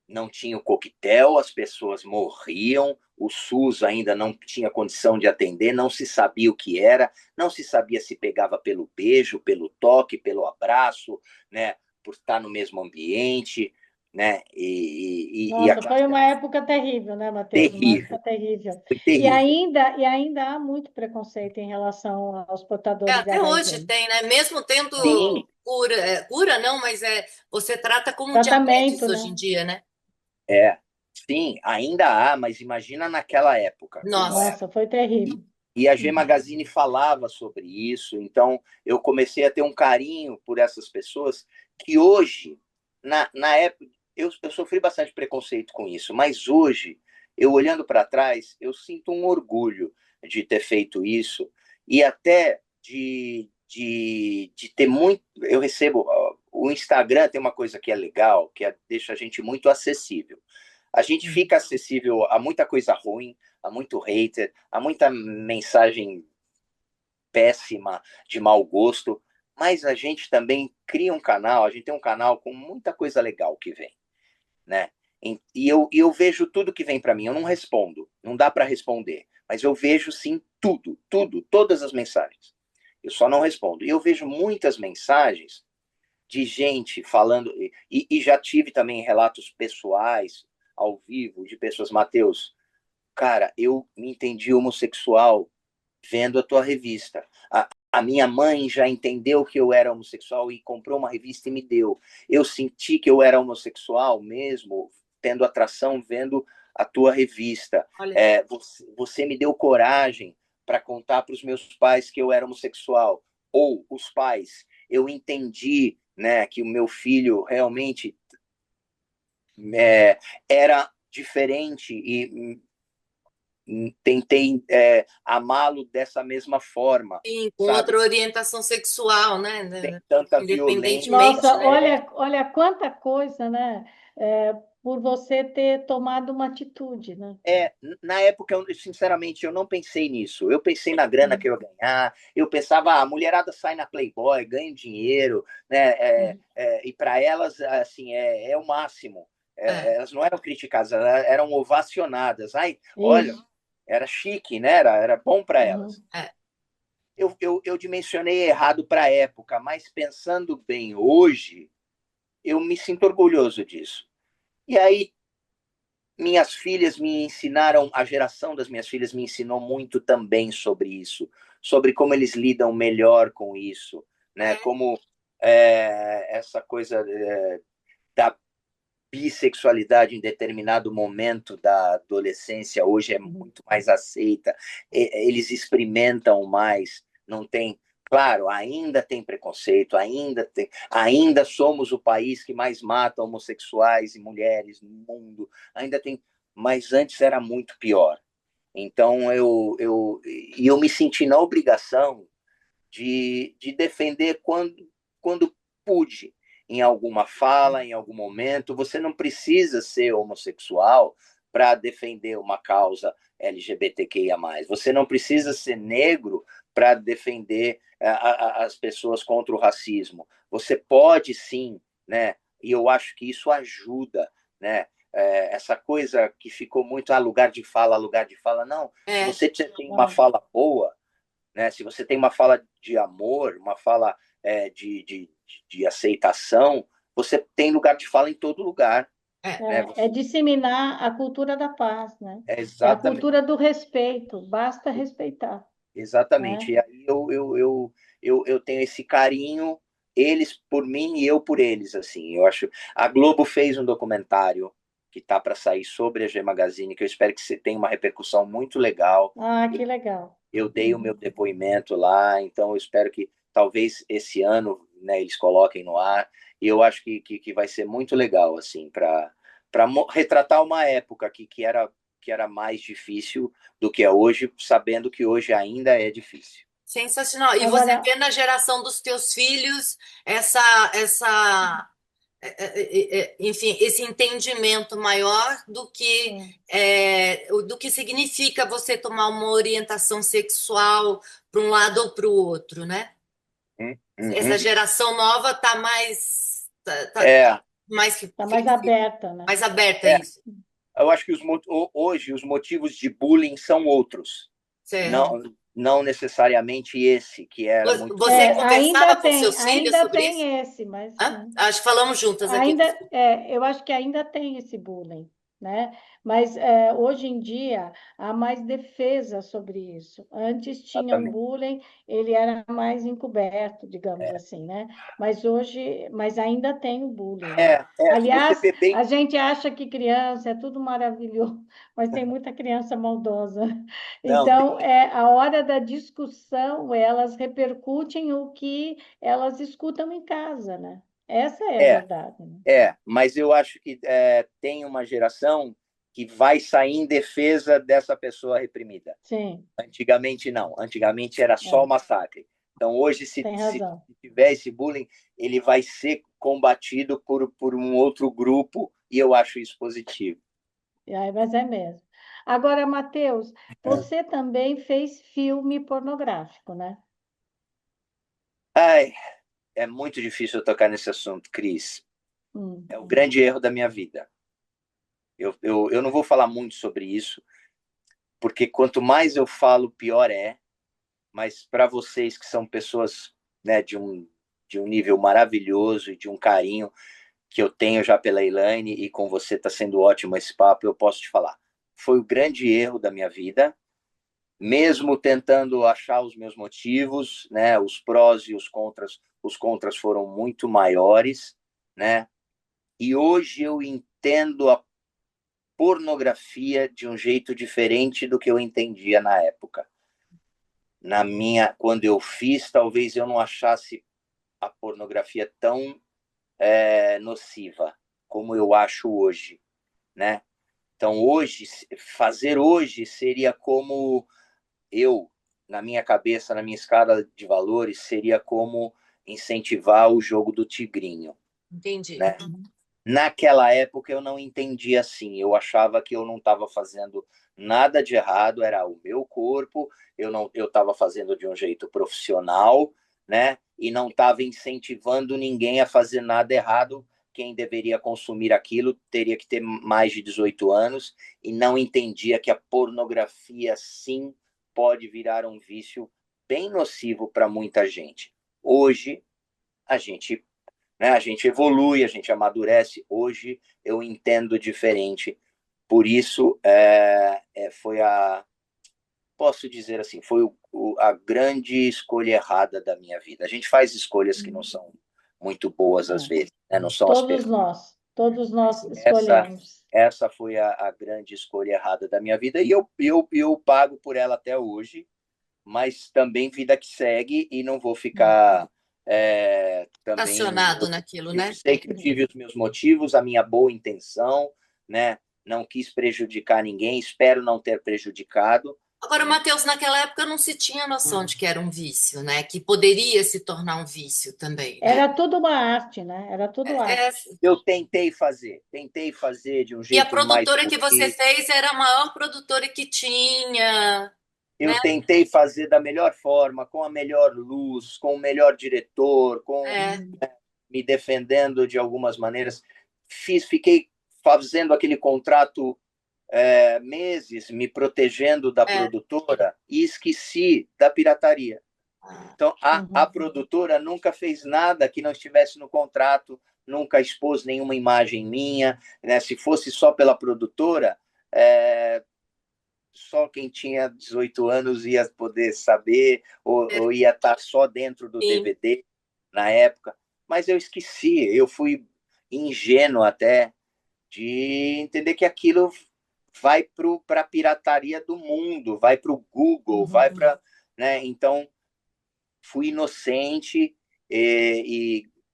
Não tinha o coquetel, as pessoas morriam, o SUS ainda não tinha condição de atender, não se sabia o que era, não se sabia se pegava pelo beijo, pelo toque, pelo abraço, né, por estar no mesmo ambiente, né, a Nossa, foi classe uma era época terrível, né, Matheus? Uma época terrível, terrível. foi E terrível. ainda há muito preconceito em relação aos portadores de Até hoje HIV. tem, né? Mesmo tendo Sim, cura, cura não, mas você trata como Tratamento, diabetes hoje em né? dia, né? é, sim, ainda há, mas imagina naquela época, como era. Nossa, Nossa, foi terrível. E a G Magazine falava sobre isso, então eu comecei a ter um carinho por essas pessoas que hoje, na época, eu sofri bastante preconceito com isso, mas hoje, eu olhando para trás, eu sinto um orgulho de ter feito isso e até de ter muito. Eu recebo. O Instagram tem uma coisa que é legal, deixa a gente muito acessível. A gente fica acessível a muita coisa ruim, a muito hater, a muita mensagem péssima, de mau gosto, mas a gente também cria um canal, a gente tem um canal com muita coisa legal que vem, né? E eu vejo tudo que vem para mim, eu não respondo, não dá para responder, mas eu vejo sim tudo, tudo, todas as mensagens. Eu só não respondo. E eu vejo muitas mensagens de gente falando, e já tive também relatos pessoais, ao vivo, de pessoas, Matheus, cara, eu me entendi homossexual vendo a tua revista. A minha mãe já entendeu que eu era homossexual e comprou uma revista e me deu. Eu senti que eu era homossexual mesmo, tendo atração vendo a tua revista. Olha, Você me deu coragem para contar para os meus pais que eu era homossexual. Ou os pais, eu entendi, né, que o meu filho realmente era diferente e tentei amá-lo dessa mesma forma, sim, com sabe? outra orientação sexual, né? Tem tanta violência. Independentemente, Nossa, né? olha quanta coisa, né? Por você ter tomado uma atitude, né? Na época, sinceramente, eu não pensei nisso. Eu pensei na grana que eu ia ganhar. Eu pensava, a mulherada sai na Playboy, ganha dinheiro, né? E para elas, assim, é o máximo. É, Elas não eram criticadas, elas eram ovacionadas. Ai, olha, Isso. era chique, né? Era bom para elas. Uhum. é. Eu dimensionei errado para a época, mas pensando bem hoje, eu me sinto orgulhoso disso. E aí, minhas filhas me ensinaram, a geração das minhas filhas me ensinou muito também sobre isso, sobre como eles lidam melhor com isso, né? É. Como essa coisa da bissexualidade em determinado momento da adolescência hoje é Uhum. muito mais aceita, eles experimentam mais, não tem. Claro, ainda tem preconceito, ainda somos o país que mais mata homossexuais e mulheres no mundo, ainda tem, mas antes era muito pior. Então eu me senti na obrigação de defender quando pude, em alguma fala, em algum momento. Você não precisa ser homossexual para defender uma causa LGBTQIA+. Você não precisa ser negro para defender as pessoas contra o racismo. Você pode sim, né? E eu acho que isso ajuda, né? Essa coisa que ficou muito lugar de fala, lugar de fala. Não, se É. você tem uma É. fala boa, né? Se você tem uma fala de amor, uma fala de aceitação, você tem lugar de fala em todo lugar, É. né? É disseminar a cultura da paz, né? É É a exatamente, cultura do respeito, basta respeitar, exatamente. né? E aí eu tenho esse carinho, eles por mim e eu por eles, assim. Eu acho. A Globo fez um documentário que está para sair sobre a G Magazine, que eu espero que você tenha uma repercussão muito legal. Ah, que legal. Eu dei o meu Uhum. depoimento lá, então eu espero que talvez esse ano, né, eles coloquem no ar, e eu acho que vai ser muito legal, assim, para retratar uma época que era mais difícil do que é hoje, sabendo que hoje ainda é difícil. Sensacional. E você Agora, vê na geração dos teus filhos essa enfim, esse entendimento maior é, do que significa você tomar uma orientação sexual para um lado ou para o outro, né? Essa Uhum. geração nova está mais, É, mais tá mais flexível, aberta, né? mais aberta a é, isso. eu acho que hoje os motivos de bullying são outros, Certo. não necessariamente esse, que era muito Você forte. conversava com seus filhos Ainda sobre isso? tem esse, mas Hã? Acho que falamos juntas aqui. ainda, eu acho que ainda tem esse bullying, né? Mas hoje em dia há mais defesa sobre isso. Antes tinha um Exatamente. bullying, ele era mais encoberto, digamos assim, né? Mas hoje, mas ainda tem o bullying, né? Se você Aliás, vê bem. a gente acha que criança é tudo maravilhoso, mas tem muita criança maldosa. Não, tem. Então, a hora da discussão, elas repercutem o que elas escutam em casa, né? Essa é a É, verdade, né? mas eu acho que tem uma geração que vai sair em defesa dessa pessoa reprimida. Sim, Antigamente não, antigamente era só é, massacre. Então hoje, tem se razão. tiver esse bullying, ele vai ser combatido por um outro grupo, e eu acho isso positivo. Mas é mesmo. Agora, Matheus, você também fez filme pornográfico, né? Ai, é muito difícil eu tocar nesse assunto, Cris. Hum, É o grande erro da minha vida. Eu não vou falar muito sobre isso, porque quanto mais eu falo, pior é. Mas para vocês que são pessoas, né, de um nível maravilhoso e de um carinho que eu tenho já pela Elaine, e com você está sendo ótimo esse papo, eu posso te falar. Foi o grande erro da minha vida, mesmo tentando achar os meus motivos, né, os prós e os contras foram muito maiores, né? E hoje eu entendo a pornografia de um jeito diferente do que eu entendia na época. Quando eu fiz, talvez eu não achasse a pornografia tão nociva como eu acho hoje, né? Então fazer hoje seria como eu, na minha cabeça, na minha escala de valores, seria como incentivar o jogo do tigrinho, Entendi. né? Naquela época eu não entendia assim, eu achava que eu não estava fazendo nada de errado, era o meu corpo, eu estava fazendo de um jeito profissional, né? E não estava incentivando ninguém a fazer nada errado. Quem deveria consumir aquilo teria que ter mais de 18 anos, e não entendia que a pornografia sim pode virar um vício bem nocivo para muita gente. Hoje a gente, né? A gente evolui, a gente amadurece. Hoje eu entendo diferente. Por isso, foi posso dizer assim, foi a grande escolha errada da minha vida. A gente faz escolhas que não são muito boas às é. vezes, né? Não são as perfeitas. Todos nós Essa, escolhemos. essa foi a grande escolha errada da minha vida, e eu pago por ela até hoje, mas também vida que segue, e não vou ficar também. Estacionado naquilo, Eu né? sei que eu tive os meus motivos, a minha boa intenção, né? Não quis prejudicar ninguém, espero não ter prejudicado. Agora, Matheus, naquela época não se tinha noção de que era um vício, né? Que poderia se tornar um vício também, né? Era tudo uma arte, né? Era tudo É, arte. Eu tentei fazer de um e a jeito mais produtora que você bonito, fez era a maior produtora que tinha, né? eu tentei fazer da melhor forma, com a melhor luz, com o melhor diretor, com É, me defendendo de algumas maneiras. Fiquei fazendo aquele contrato meses, me protegendo da é. produtora, e esqueci da pirataria. Então, a Uhum. produtora nunca fez nada que não estivesse no contrato, nunca expôs nenhuma imagem minha, né? Se fosse só pela produtora, só quem tinha 18 anos ia poder saber, ou ia estar só dentro do Sim. DVD na época. Mas eu esqueci, eu fui ingênuo até de entender que aquilo vai para a pirataria do mundo, vai para o Google, vai Uhum. para. Né? Então, fui inocente,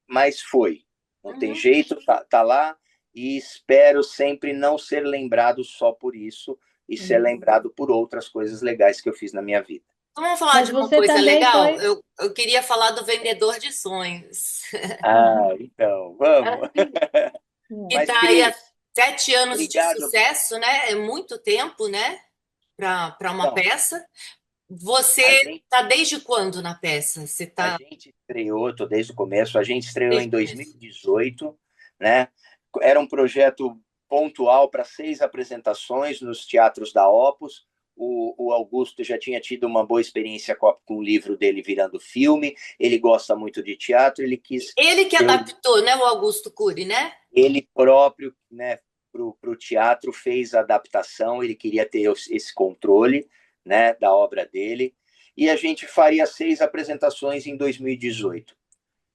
mas foi. Não tem Uhum. jeito, tá lá, e espero sempre não ser lembrado só por isso, e ser Uhum. lembrado por outras coisas legais que eu fiz na minha vida. Então, vamos falar Mas de uma você coisa também legal? foi. Eu queria falar do Vendedor de Sonhos, Ah, então, vamos. Hum. que Mas, está aí há Cris, 7 anos de obrigado. sucesso, né? É muito tempo, né? Para uma Então, peça. Você a gente, está desde quando na peça? Você a está gente estreou, tô desde o começo, a gente estreou em desde o começo? 2018, né? Era um projeto pontual para 6 apresentações nos teatros da Opus. O Augusto já tinha tido uma boa experiência com o livro dele virando filme. Ele gosta muito de teatro. Ele quis Ele que ter adaptou, né? O Augusto Cury, né? ele próprio, né, para o teatro, fez a adaptação. Ele queria ter esse controle, né, da obra dele. E a gente faria 6 apresentações em 2018.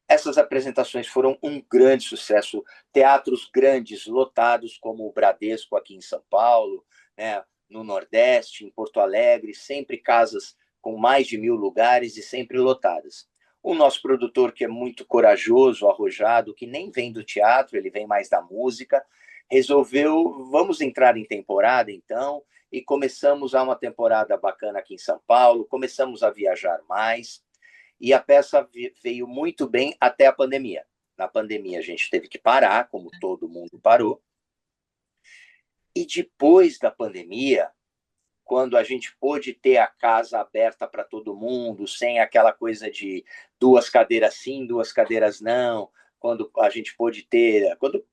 Essas apresentações foram um grande sucesso. Teatros grandes, lotados, como o Bradesco aqui em São Paulo, né, no Nordeste, em Porto Alegre, sempre casas com mais de 1.000 lugares e sempre lotadas. O nosso produtor, que é muito corajoso, arrojado, que nem vem do teatro, ele vem mais da música, resolveu, vamos entrar em temporada, então, e começamos a uma temporada bacana aqui em São Paulo, começamos a viajar mais, e a peça veio muito bem até a pandemia. Na pandemia a gente teve que parar, como todo mundo parou, e depois da pandemia, quando a gente pôde ter a casa aberta para todo mundo, sem aquela coisa de 2 cadeiras sim, 2 cadeiras não, quando a gente pôde ter, quando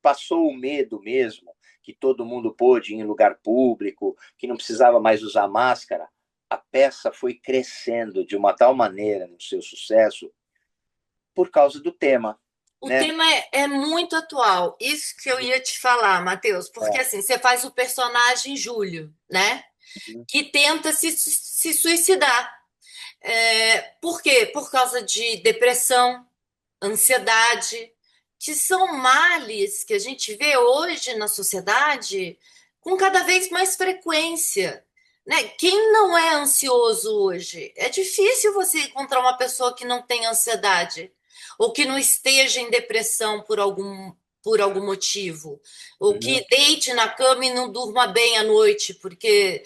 passou o medo mesmo, que todo mundo pôde ir em lugar público, que não precisava mais usar máscara, a peça foi crescendo de uma tal maneira no seu sucesso por causa do tema, O né? tema é muito atual. Isso que eu ia te falar, Matheus, porque assim, você faz o personagem Júlio, né? Que tenta se suicidar. Por quê? Por causa de depressão, ansiedade, que são males que a gente vê hoje na sociedade com cada vez mais frequência. Né? Quem não é ansioso hoje? É difícil você encontrar uma pessoa que não tenha ansiedade ou que não esteja em depressão por algum motivo, ou que deite na cama e não durma bem à noite porque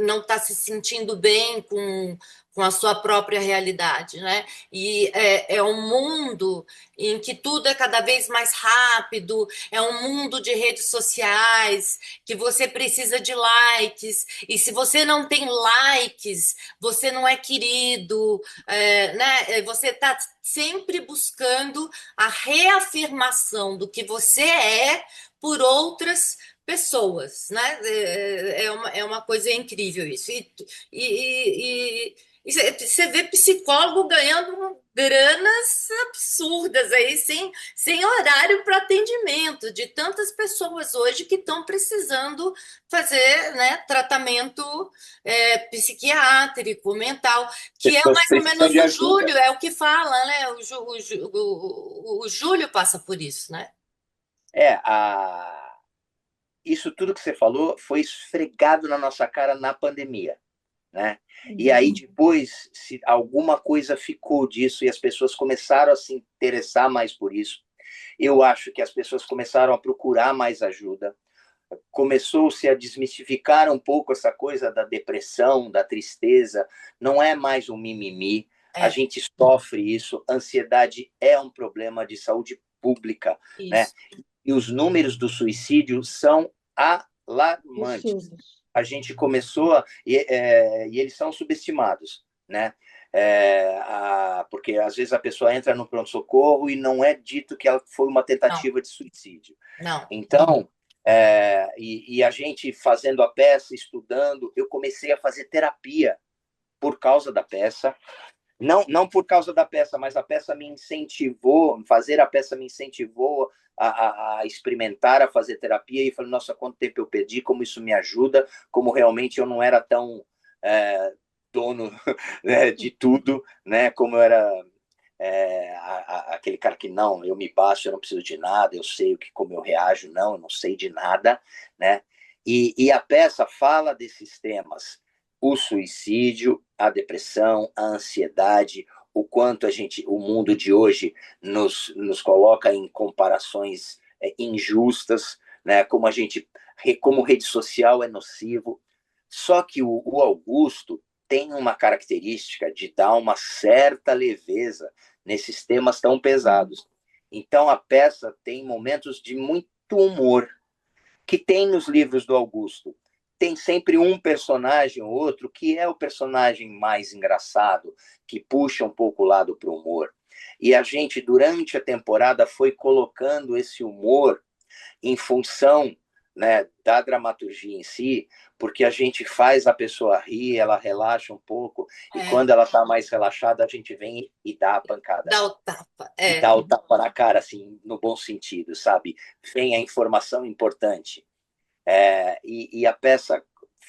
não está se sentindo bem com a sua própria realidade, né? E é um mundo em que tudo é cada vez mais rápido, é um mundo de redes sociais, que você precisa de likes, e se você não tem likes, você não é querido, né? Você está sempre buscando a reafirmação do que você é por outras pessoas, né? É uma coisa incrível isso. E você vê psicólogo ganhando granas absurdas aí, sem horário para atendimento, de tantas pessoas hoje que estão precisando fazer, né, tratamento psiquiátrico, mental, que é Pessoas mais ou precisam menos de o ajuda. Júlio, é o que fala, né? O Júlio passa por isso, né? É, isso tudo que você falou foi esfregado na nossa cara na pandemia, né? E aí depois, se alguma coisa ficou disso e as pessoas começaram a se interessar mais por isso, eu acho que as pessoas começaram a procurar mais ajuda, começou-se a desmistificar um pouco essa coisa da depressão, da tristeza, não é mais um mimimi, a É, gente sofre isso, ansiedade é um problema de saúde pública, né? isso. E os números do suicídio são alarmantes. Absurdos. A gente começou e eles são subestimados, né? Porque às vezes a pessoa entra no pronto-socorro e não é dito que ela foi uma Não, tentativa de suicídio. não. Então, e a gente fazendo a peça, estudando, eu comecei a fazer terapia por causa da peça. Não por causa da peça, mas a peça me incentivou, fazer a peça me incentivou a experimentar, a fazer terapia, e falei, nossa, quanto tempo eu perdi, como isso me ajuda, como realmente eu não era tão dono, né, de tudo, né, como eu era aquele cara que não, eu me basto, eu não preciso de nada, eu sei como eu reajo, não, eu não sei de nada, né? E a peça fala desses temas, o suicídio, a depressão, a ansiedade, o quanto o mundo de hoje nos coloca em comparações injustas, né? Como rede social é nocivo. Só que o Augusto tem uma característica de dar uma certa leveza nesses temas tão pesados. Então a peça tem momentos de muito humor que tem nos livros do Augusto. Tem sempre um personagem ou outro que é o personagem mais engraçado, que puxa um pouco o lado para o humor. E a gente, durante a temporada, foi colocando esse humor em função, né, da dramaturgia em si, porque a gente faz a pessoa rir, ela relaxa um pouco, e É, quando ela está mais relaxada, a gente vem e dá a pancada. dá o tapa. E dá o tapa na cara, assim, no bom sentido, sabe? Vem a informação importante. E a peça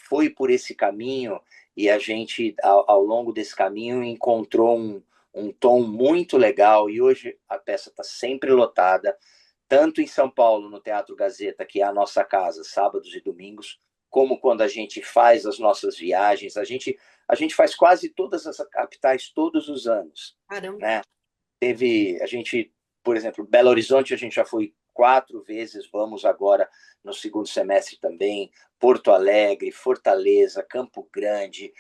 foi por esse caminho, e a gente, ao longo desse caminho, encontrou um tom muito legal, e hoje a peça está sempre lotada, tanto em São Paulo, no Teatro Gazeta, que é a nossa casa, sábados e domingos, como quando a gente faz as nossas viagens. a gente faz quase todas as capitais todos os anos, Caramba. né? A gente, por exemplo, Belo Horizonte a gente já foi 4 vezes, vamos agora no segundo semestre também, Porto Alegre, Fortaleza, Campo Grande,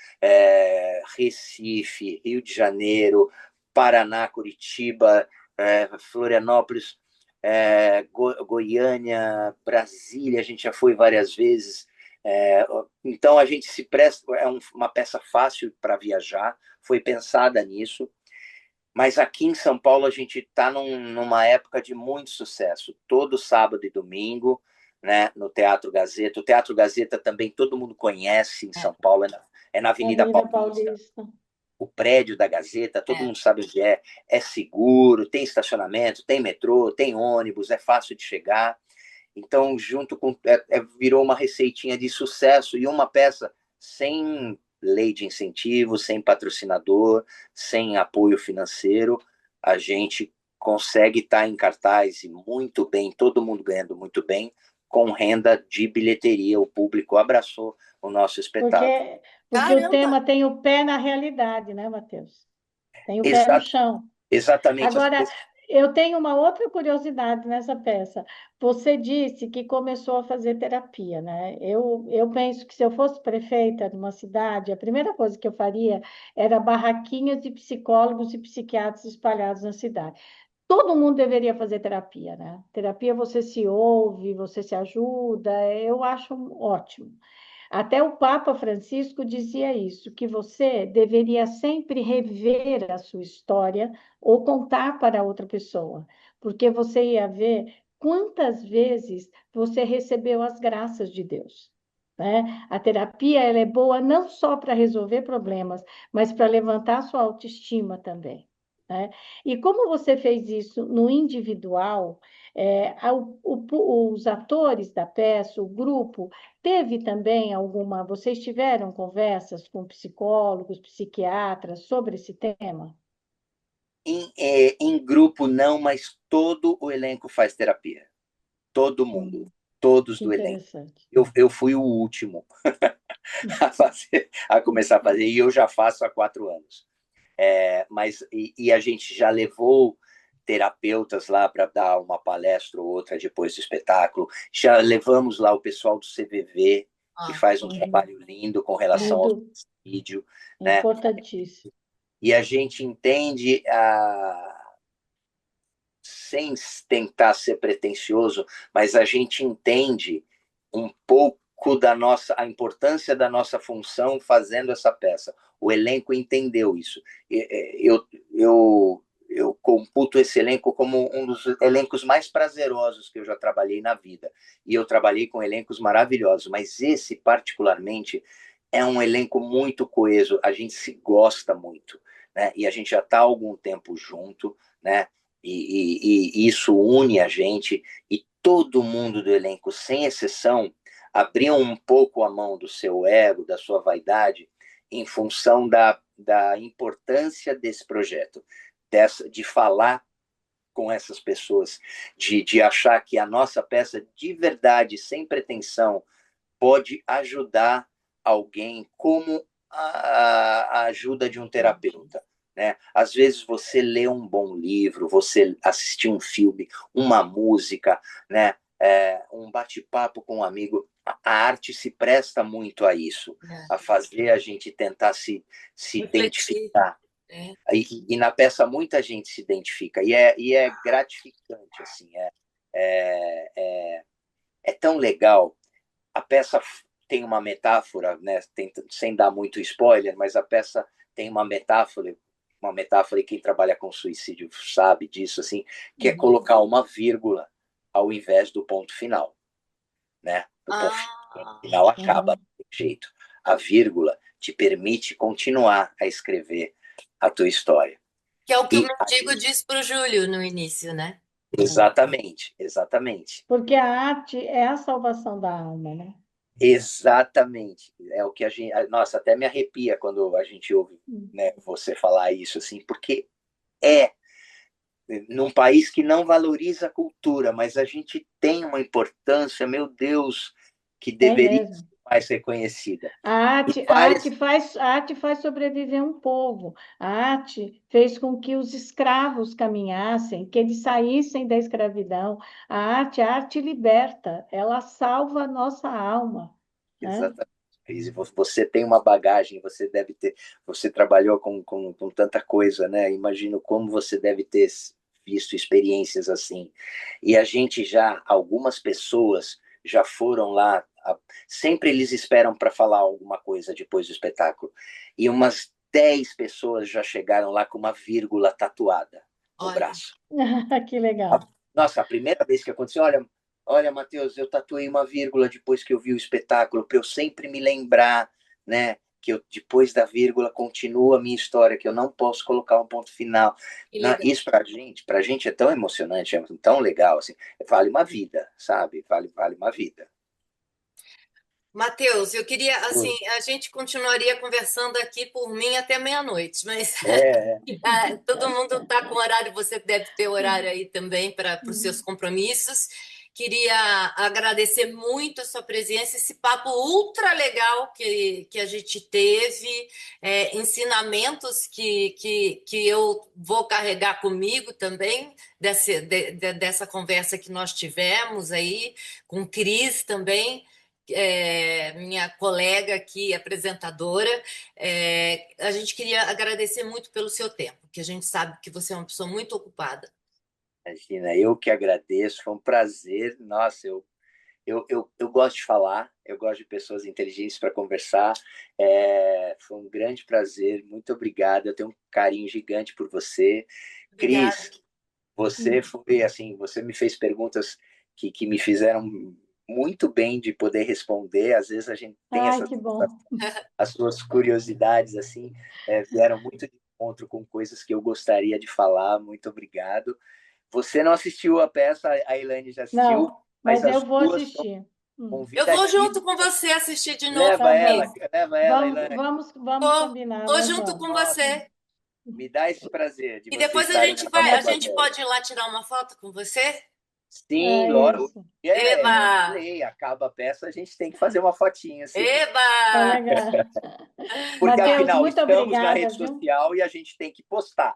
Recife, Rio de Janeiro, Paraná, Curitiba, Florianópolis, Goiânia, Brasília, a gente já foi várias vezes. Então a gente se presta, uma peça fácil para viajar, foi pensada nisso. Mas aqui em São Paulo a gente está numa época de muito sucesso. Todo sábado e domingo, né, no Teatro Gazeta. O Teatro Gazeta também todo mundo conhece em São Paulo, é na Avenida Avenida Paulista. Paulista. O prédio da Gazeta, todo mundo sabe onde é seguro, tem estacionamento, tem metrô, tem ônibus, é fácil de chegar. Então, junto com. Virou uma receitinha de sucesso e uma peça sem lei de incentivo, sem patrocinador, sem apoio financeiro, a gente consegue estar em cartaz e muito bem, todo mundo ganhando muito bem, com renda de bilheteria. O público abraçou o nosso espetáculo. Porque o Caramba! tema tem o pé na realidade, né, Matheus? Tem o pé no Exato, chão. exatamente. Agora, eu tenho uma outra curiosidade nessa peça. Você disse que começou a fazer terapia, né? Eu penso que se eu fosse prefeita de uma cidade, a primeira coisa que eu faria era barraquinhas de psicólogos e psiquiatras espalhados na cidade. Todo mundo deveria fazer terapia, né? Terapia você se ouve, você se ajuda, eu acho ótimo. Até o Papa Francisco dizia isso, que você deveria sempre rever a sua história ou contar para outra pessoa, porque você ia ver quantas vezes você recebeu as graças de Deus. Né? A terapia ela é boa não só para resolver problemas, mas para levantar sua autoestima também. Né? E como você fez isso no individual, os atores da peça, o grupo, teve também alguma. Vocês tiveram conversas com psicólogos, psiquiatras sobre esse tema? Em grupo não, mas todo o elenco faz terapia. Todo mundo. Todos Que do elenco. interessante. Eu fui o último a começar a fazer, e eu já faço há 4 anos. A gente já levou terapeutas lá para dar uma palestra ou outra depois do espetáculo. Já levamos lá o pessoal do CVV, que faz um trabalho lindo com relação ao Lindo, suicídio, né? importantíssimo. E a gente entende, sem tentar ser pretensioso, mas a gente entende um pouco a importância da nossa função fazendo essa peça. O elenco entendeu isso. Eu computo esse elenco como um dos elencos mais prazerosos que eu já trabalhei na vida. E eu trabalhei com elencos maravilhosos, mas esse, particularmente, é um elenco muito coeso. A gente se gosta muito, né? E a gente já está há algum tempo junto, né? E isso une a gente, e todo mundo do elenco, sem exceção, abriu um pouco a mão do seu ego, da sua vaidade, em função da importância desse projeto, de falar com essas pessoas, de achar que a nossa peça, de verdade, sem pretensão, pode ajudar alguém como a ajuda de um terapeuta. Né? Às vezes você lê um bom livro, você assistir um filme, uma música, né? Um bate-papo com um amigo. A arte se presta muito a isso, a fazer a gente tentar se Refletir. identificar. E na peça muita gente se identifica, e é gratificante, assim, é tão legal. A peça tem uma metáfora, né? Sem dar muito spoiler, mas a peça tem uma metáfora, e quem trabalha com suicídio sabe disso, assim, que é colocar uma vírgula ao invés do ponto final, né? O ponto final acaba do jeito. A vírgula te permite continuar a escrever a tua história. Que é o que o E mendigo diz para o Júlio no início, né? exatamente, exatamente. Porque a arte é a salvação da alma, né? Exatamente. É o que a gente. Nossa, até me arrepia quando a gente ouve, né, você falar isso, assim, porque é num país que não valoriza a cultura, mas a gente tem uma importância, meu Deus, que Tem deveria mesmo. mais reconhecida. A arte faz sobreviver um povo. A arte fez com que os escravos caminhassem, que eles saíssem da escravidão. A arte liberta, ela salva a nossa alma, né? Exatamente. E você tem uma bagagem, você trabalhou com tanta coisa, né? Imagino como você deve ter visto experiências assim. E algumas pessoas já foram lá, sempre eles esperam para falar alguma coisa depois do espetáculo. E umas 10 pessoas já chegaram lá com uma vírgula tatuada no braço. Que legal. Nossa, a primeira vez que aconteceu, olha, Matheus, eu tatuei uma vírgula depois que eu vi o espetáculo, para eu sempre me lembrar, né, que depois da vírgula continua a minha história, que eu não posso colocar um ponto final. Isso pra gente é tão emocionante, é tão legal, assim, vale uma vida, sabe? Vale uma vida. Matheus, eu queria, assim, a gente continuaria conversando aqui por mim até meia-noite, mas todo mundo está com horário, você deve ter horário aí também para os seus compromissos. Queria agradecer muito a sua presença, esse papo ultra legal que a gente teve, ensinamentos que eu vou carregar comigo também, dessa conversa que nós tivemos aí, com o Cris também, minha colega aqui, apresentadora. A gente queria agradecer muito pelo seu tempo, que a gente sabe que você é uma pessoa muito ocupada. Imagina, eu que agradeço, foi um prazer. Nossa, eu gosto de falar, eu gosto de pessoas inteligentes para conversar. Foi um grande prazer, muito obrigado. Eu tenho um carinho gigante por você. Obrigada. Cris, você foi assim, você me fez perguntas que me fizeram muito bem de poder responder. Às vezes a gente tem as suas curiosidades assim, vieram muito de encontro com coisas que eu gostaria de falar. Muito obrigado. Você não assistiu a peça, a Elaine já assistiu. Não, mas eu vou assistir. Eu vou junto com você assistir de novo. Leva ela, Elaine. Vamos combinar. Vou junto com você. Me dá esse prazer. E depois a gente pode ir lá tirar uma foto com você? Sim, lógico. Eba! Acaba a peça, a gente tem que fazer uma fotinha. Assim. Eba! Porque Mateus, afinal, muito estamos obrigada, na rede social e a gente tem que postar.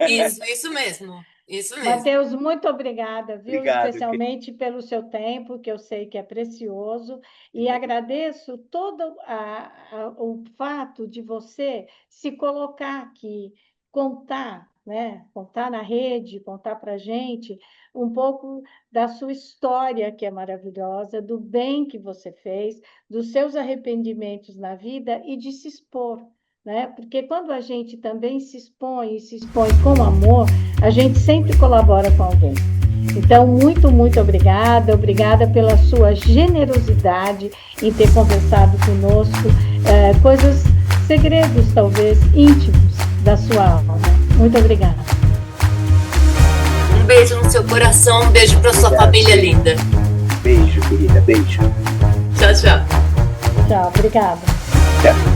Isso mesmo. Mateus, muito obrigada, viu? Obrigado, especialmente pelo seu tempo, que eu sei que é precioso, e agradeço todo o fato de você se colocar aqui, contar, né? Contar na rede, contar para a gente um pouco da sua história, que é maravilhosa, do bem que você fez, dos seus arrependimentos na vida e de se expor. Né? Porque quando a gente também se expõe com amor, a gente sempre colabora com alguém. Então, muito, muito obrigada pela sua generosidade em ter conversado conosco, segredos talvez íntimos da sua alma. Muito obrigada. Um beijo no seu coração, um beijo para sua família linda. Beijo, querida, beijo. Tchau, tchau. Tchau, obrigada. Tchau.